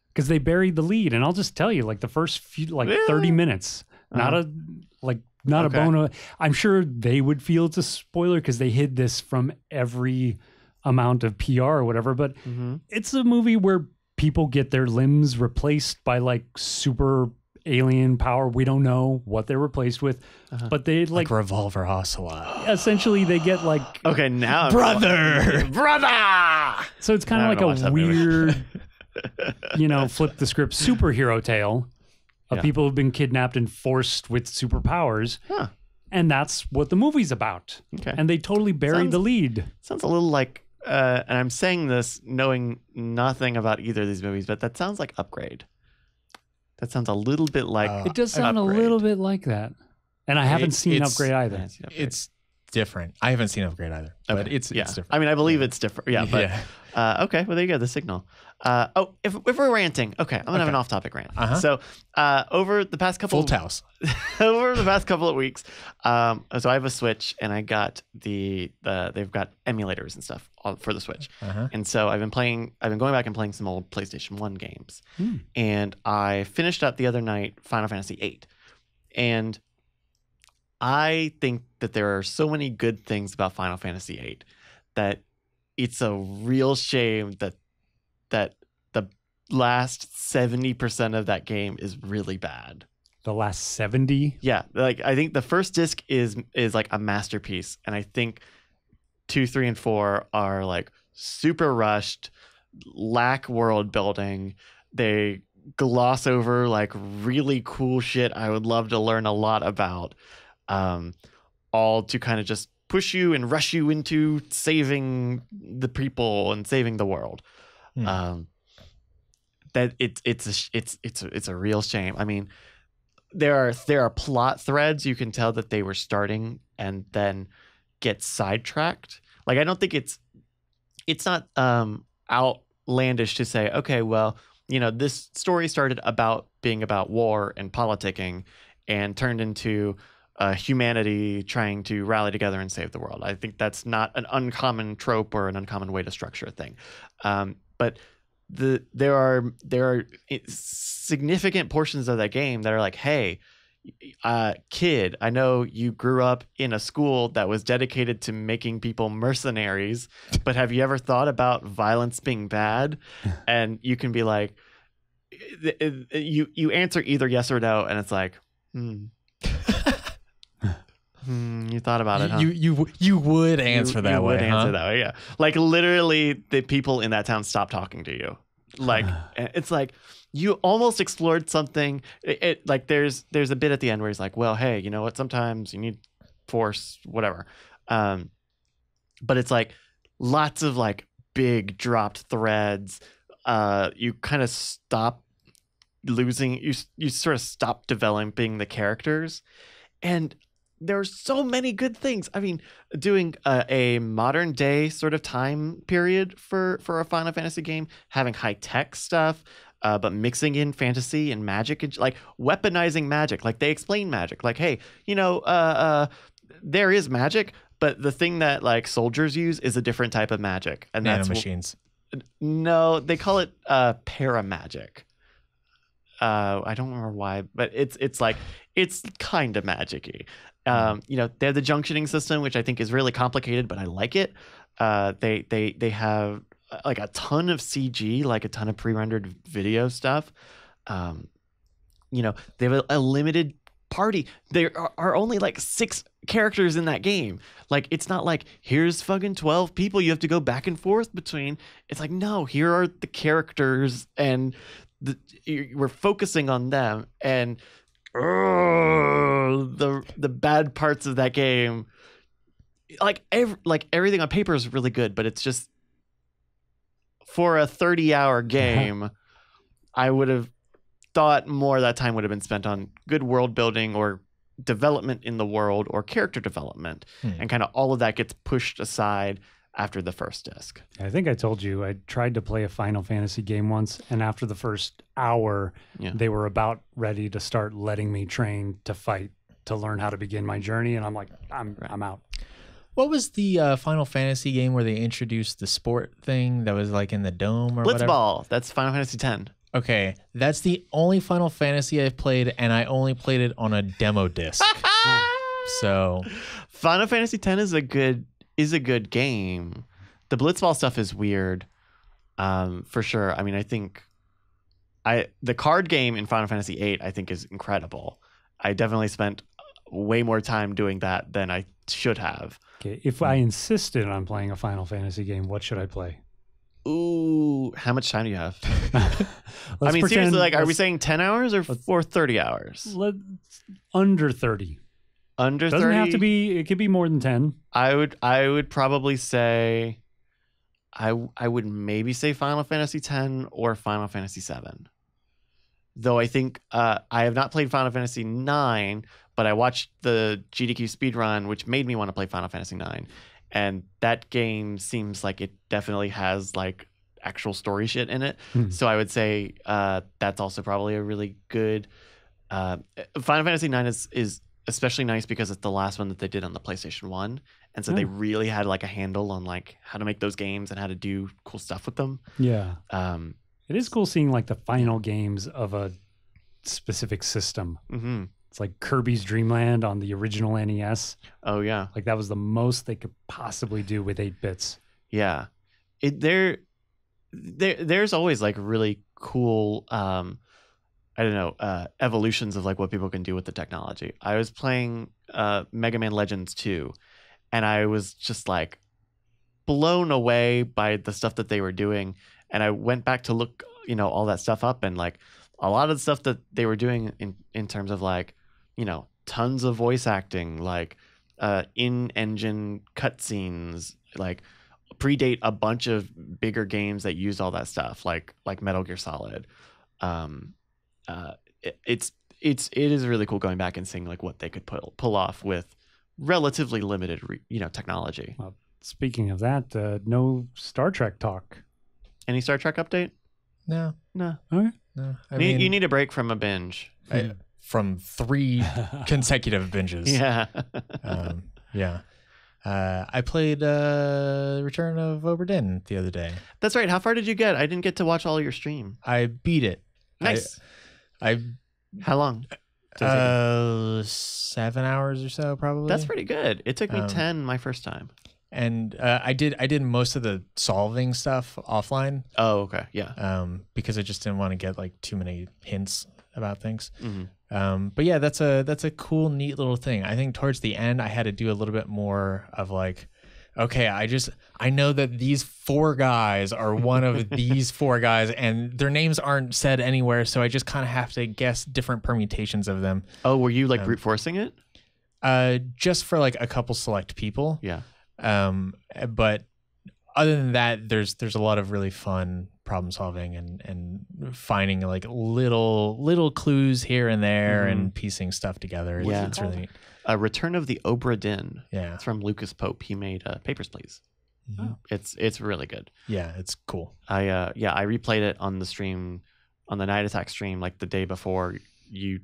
S4: because they buried the lead. And I'll just tell you, like the first few, like 30 minutes, not a like not
S1: Okay.
S4: a bone. I'm sure they would feel it's a spoiler because they hid this from every amount of PR or whatever. But it's a movie where people get their limbs replaced by like super alien power. We don't know what they're replaced with, but they
S3: Like Revolver Ocelot.
S4: essentially they get like
S1: Okay, now
S3: Brother!
S1: brother.
S4: so it's kind
S1: I
S4: of
S1: don't
S4: like
S1: know
S4: a
S1: why I said
S4: weird flip the script superhero tale of
S1: Yeah.
S4: people who've been kidnapped and forced with superpowers.
S1: Huh.
S4: And that's what the movie's about.
S1: Okay.
S4: And they totally buried
S1: Sounds-
S4: the lead.
S1: Sounds a little like, and I'm saying this knowing nothing about either of these movies, but that sounds like Upgrade. That sounds a little bit like
S4: It does sound
S1: Upgrade.
S4: a little bit like that. And I haven't seen
S3: it's-
S4: Upgrade either.
S1: Yeah, Upgrade.
S3: It's different. I haven't seen Upgrade either, but
S1: Okay.
S3: it's different.
S1: I mean, I believe it's different. Yeah, but okay. Well, there you go. The signal. If we're ranting, okay, I'm gonna have an off-topic rant. So, over the past couple
S3: Full house.
S1: over the past couple of weeks, so I have a Switch, and I got they've got emulators and stuff for the Switch, and so I've been going back and playing some old PlayStation 1 games, and I finished up the other night Final Fantasy VIII, and I think that there are so many good things about Final Fantasy VIII that it's a real shame that the last 70% of that game is really bad.
S4: The last 70?
S1: Yeah, like I think the first disc is like a masterpiece, and I think 2, 3, and 4 are like super rushed, lack world building. They gloss over like really cool shit I would love to learn a lot about, all to kind of just push you and rush you into saving the people and saving the world. That it's a real shame. I mean, there are plot threads you can tell that they were starting and then get sidetracked. Like I don't think it's not outlandish to say, okay, well, this story started being about war and politicking and turned into humanity trying to rally together and save the world. I think that's not an uncommon trope or an uncommon way to structure a thing. But there are significant portions of that game that are like, hey, kid, I know you grew up in a school that was dedicated to making people mercenaries, but have you ever thought about violence being bad? And you can be like, you answer either yes or no, and it's like, you thought about it, huh?
S3: You would answer that way,
S1: would answer that way, yeah. Like literally, the people in that town stop talking to you. Like it's like you almost explored something. Like there's a bit at the end where he's like, well, hey, you know what? Sometimes you need force, whatever. But it's like lots of like big dropped threads. You kind of stop losing. You sort of stop developing the characters, and there are so many good things. I mean, doing a modern day sort of time period for a Final Fantasy game, having high tech stuff, but mixing in fantasy and magic and like weaponizing magic. Like they explain magic. Like, hey, there is magic, but the thing that like soldiers use is a different type of magic, and that's
S3: Nanomachines.
S1: No, they call it paramagic. I don't remember why, but it's like it's kind of magic-y. They have the junctioning system, which I think is really complicated, but I like it. They have like a ton of CG, like a ton of pre-rendered video stuff. They have a limited party. There are only like 6 characters in that game. Like it's not like here's fucking 12 people you have to go back and forth between. It's like, no, here are the characters, and we're focusing on them, and the bad parts of that game, like everything on paper is really good, but it's just for a 30-hour game, I would have thought more of that time would have been spent on good world building or development in the world or character development, and kind of all of that gets pushed aside after the first disc.
S4: I think I told you I tried to play a Final Fantasy game once, and after the first hour, they were about ready to start letting me train to fight to learn how to begin my journey, and I'm like, I'm out.
S3: What was the Final Fantasy game where they introduced the sport thing that was like in the dome or whatever?
S1: Blitzball. That's Final Fantasy X.
S3: Okay, that's the only Final Fantasy I've played, and I only played it on a demo disc. So
S1: Final Fantasy X is a good game. The Blitzball stuff is weird, for sure. I mean, I think the card game in Final Fantasy VIII I think is incredible. I definitely spent way more time doing that than I should have.
S4: Okay, if I insisted on playing a Final Fantasy game, what should I play?
S1: Ooh, how much time do you have? I
S4: Let's
S1: mean,
S4: pretend-
S1: seriously, like, are we
S4: let's-
S1: saying 10 hours or 30 hours?
S4: under 30?
S1: Under
S4: Doesn't
S1: 30?
S4: have to be. It could be more than 10.
S1: I would probably say I would maybe say Final Fantasy X or Final Fantasy VII. Though I think I have not played Final Fantasy IX, but I watched the GDQ speedrun, which made me want to play Final Fantasy IX. And that game seems like it definitely has like actual story shit in it. So I would say that's also probably a really good. Final Fantasy IX is especially nice because it's the last one that they did on the PlayStation 1. And so they really had like a handle on like how to make those games and how to do cool stuff with them.
S4: Yeah. It is cool seeing like the final games of a specific system.
S1: Mm-hmm.
S4: It's like Kirby's Dream Land on the original NES.
S1: Oh, yeah.
S4: Like that was the most they could possibly do with 8 bits.
S1: Yeah. There's always like really cool I don't know, evolutions of like what people can do with the technology. I was playing Mega Man Legends 2 and I was just like blown away by the stuff that they were doing, and I went back to look, all that stuff up, and like a lot of the stuff that they were doing in terms of like, tons of voice acting, like in-engine cutscenes, like predate a bunch of bigger games that used all that stuff, like Metal Gear Solid. It is really cool going back and seeing like what they could pull off with relatively limited technology.
S4: Well, speaking of that, no Star Trek talk.
S1: Any Star Trek update?
S3: no,
S1: No.
S4: Okay.
S3: no.
S1: You need a break from a binge.
S3: From 3 consecutive binges.
S1: Yeah.
S3: Yeah. I played Return of Obra Dinn the other day.
S1: That's right. How far did you get? I didn't get to watch all your stream.
S3: I beat it.
S1: Nice.
S3: I
S1: How long? Does it take?
S3: 7 hours or so, probably.
S1: That's pretty good. It took me 10 my first time.
S3: And I did most of the solving stuff offline.
S1: Oh, okay. Yeah.
S3: Because I just didn't want to get like too many hints about things.
S1: Mm-hmm.
S3: But yeah, that's a cool, neat little thing. I think towards the end, I had to do a little bit more of like, okay, I know that these 4 guys are one of these 4 guys, and their names aren't said anywhere, so I just kind of have to guess different permutations of them.
S1: Oh, were you like brute forcing it?
S3: Just for like a couple select people.
S1: Yeah.
S3: But other than that, there's a lot of really fun problem solving and finding like little clues here and there and piecing stuff together.
S1: Yeah.
S3: It's really neat.
S1: Return of the Obra Dinn.
S3: Yeah.
S1: It's from Lucas Pope. He made Papers, Please.
S3: Mhm.
S1: It's really good.
S3: Yeah, it's cool.
S1: I replayed it on the stream, on the Night Attack stream, like the day before you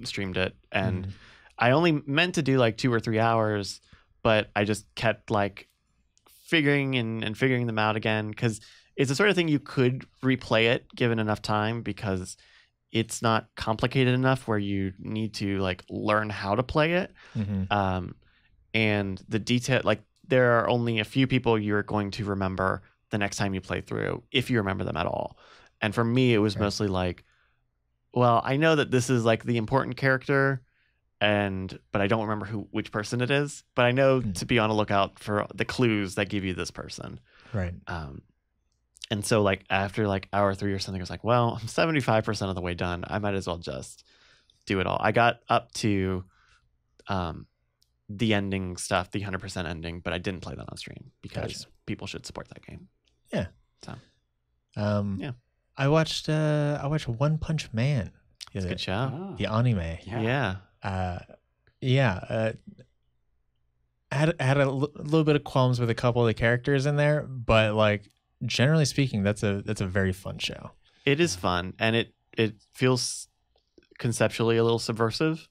S1: streamed it, and I only meant to do like 2 or 3 hours, but I just kept like figuring them out again, because it's the sort of thing you could replay it given enough time, because it's not complicated enough where you need to like learn how to play it. And the detail, like there are only a few people you're going to remember the next time you play through, if you remember them at all. And for me, it was mostly like, well, I know that this is like the important character, but I don't remember which person it is, but I know to be on a lookout for the clues that give you this person.
S3: Right.
S1: And so like after like hour 3 or something, I was like, well, I'm 75% of the way done. I might as well just do it all. I got up to the ending stuff, the 100% ending, but I didn't play that on stream because people should support that game.
S3: Yeah.
S1: So
S3: yeah. I watched One Punch Man.
S1: It's a good show.
S3: The anime.
S1: Yeah.
S3: Had a little bit of qualms with a couple of the characters in there, but like generally speaking, that's a very fun show.
S1: It is fun, and it feels conceptually a little subversive.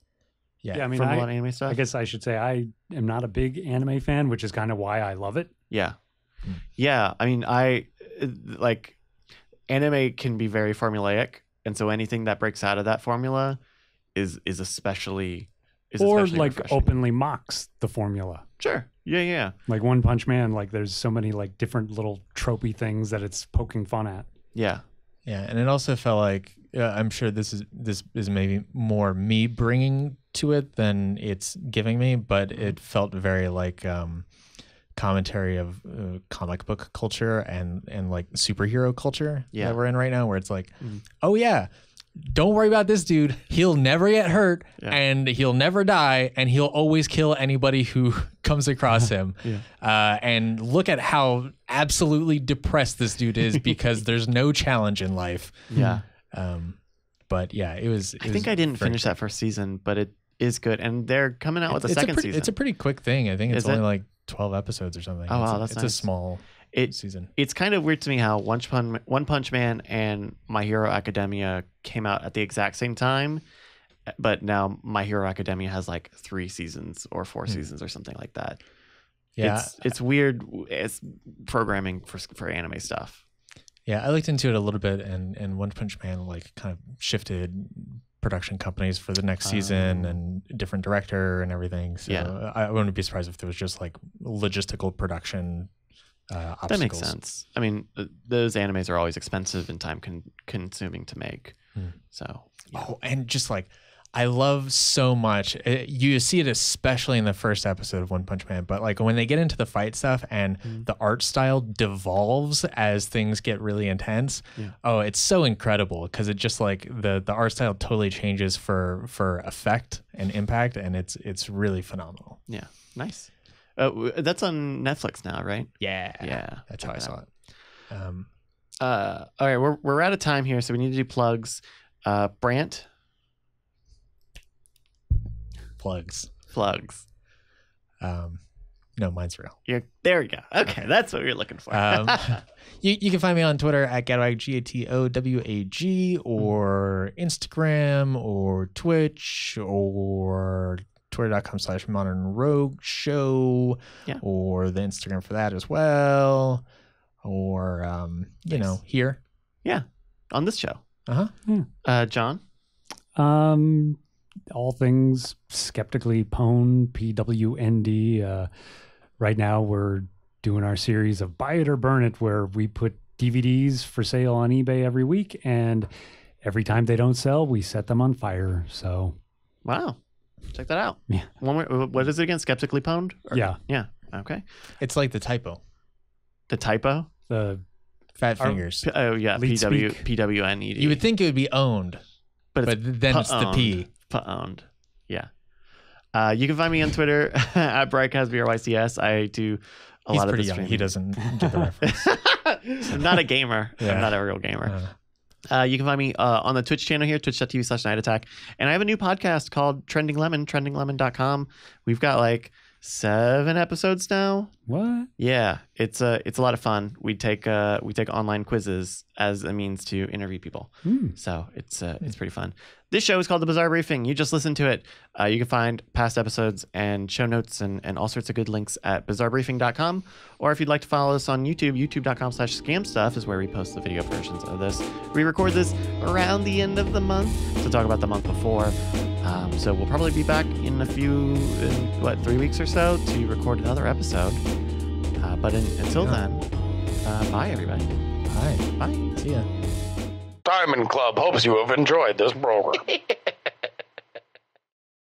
S4: Yeah, I mean,
S1: from a lot of anime stuff.
S4: I guess I should say I am not a big anime fan, which is kind of why I love it.
S1: Yeah. Yeah. I mean, like anime can be very formulaic. And so anything that breaks out of that formula is especially
S4: or
S1: especially
S4: like
S1: refreshing.
S4: openly mocks the formula.
S1: Sure. Yeah.
S4: Like One Punch Man, like there's so many like different little tropey things that it's poking fun at.
S1: Yeah.
S3: Yeah, and it also felt like I'm sure this is maybe more me bringing to it than it's giving me, but it felt very like commentary of comic book culture and like superhero culture that we're in right now, where it's like, oh yeah, don't worry about this dude. He'll never get hurt and he'll never die and he'll always kill anybody who comes across him. And look at how absolutely depressed this dude is because there's no challenge in life.
S1: Yeah.
S3: But yeah, it was.
S1: I think I didn't finish that first season, but it is good. And they're coming out with a second season.
S3: It's a pretty quick thing. I think it's
S1: Is
S3: only
S1: it?
S3: like 12 episodes or something.
S1: Oh, wow, that's
S3: it's
S1: nice.
S3: a small season.
S1: It's kind of weird to me how One Punch Man and My Hero Academia came out at the exact same time, but now My Hero Academia has like 3 seasons or 4 seasons or something like that.
S3: Yeah,
S1: it's weird. It's programming for anime stuff.
S3: Yeah, I looked into it a little bit, and One Punch Man like kind of shifted production companies for the next season and different director and everything. So I wouldn't be surprised if there was just like logistical production obstacles.
S1: That makes sense. I mean, those animes are always expensive and time consuming to make. So,
S3: Oh, and just like I love so much. You see it especially in the first episode of One Punch Man, but like when they get into the fight stuff and the art style devolves as things get really intense. Oh, it's so incredible because it just like the art style totally changes for effect and impact, and it's really phenomenal.
S1: Yeah, nice. That's on Netflix now, right?
S3: Yeah, that's how I saw it.
S1: All right, we're out of time here, so we need to do plugs. Brandt. Plugs.
S3: No, mine's real.
S1: There we go. Okay, that's what we were looking for.
S3: You can find me on Twitter at Gatowag, GATOWAG, or Instagram, or Twitch, or twitter.com/modernrogueshow, or the Instagram for that as well, or here.
S1: Yeah, on this show. John.
S4: All things Skeptically Pwned, PWND. Right now we're doing our series of Buy It or Burn It, where we put DVDs for sale on eBay every week, and every time they don't sell, we set them on fire. So,
S1: wow, check that out.
S4: Yeah.
S1: What is it again? Skeptically Pwned?
S4: Yeah.
S1: Okay.
S3: It's like the typo.
S1: The typo.
S4: The
S3: Fat fingers.
S1: Oh yeah.
S4: Lead speak.
S1: PWNED.
S3: You would think it would be owned, but then it's the P.
S1: Owned. Yeah. You can find me on Twitter at BrightcastBRYCS. I do a lot of
S3: pretty
S1: this
S3: young.
S1: streaming.
S3: He doesn't get the reference.
S1: I'm not a gamer.
S3: Yeah.
S1: I'm not a real gamer. You can find me on the Twitch channel here, twitch.tv/nightattack. And I have a new podcast called Trending Lemon, trendinglemon.com. We've got like 7 episodes now.
S4: what?
S1: Yeah, it's a lot of fun. We take online quizzes as a means to interview people. So it's pretty fun. This show is called The Bizarre Briefing. You just listen to it. You can find past episodes and show notes and all sorts of good links at bizarrebriefing.com. Or if you'd like to follow us on YouTube, youtube.com/scamstuff is where we post the video versions of this. We record this around the end of the month to talk about the month before. So we'll probably be back in 3 weeks or so to record another episode. But until then, bye everybody.
S3: Hi.
S1: Bye.
S3: See ya.
S5: Diamond Club hopes you have enjoyed this program.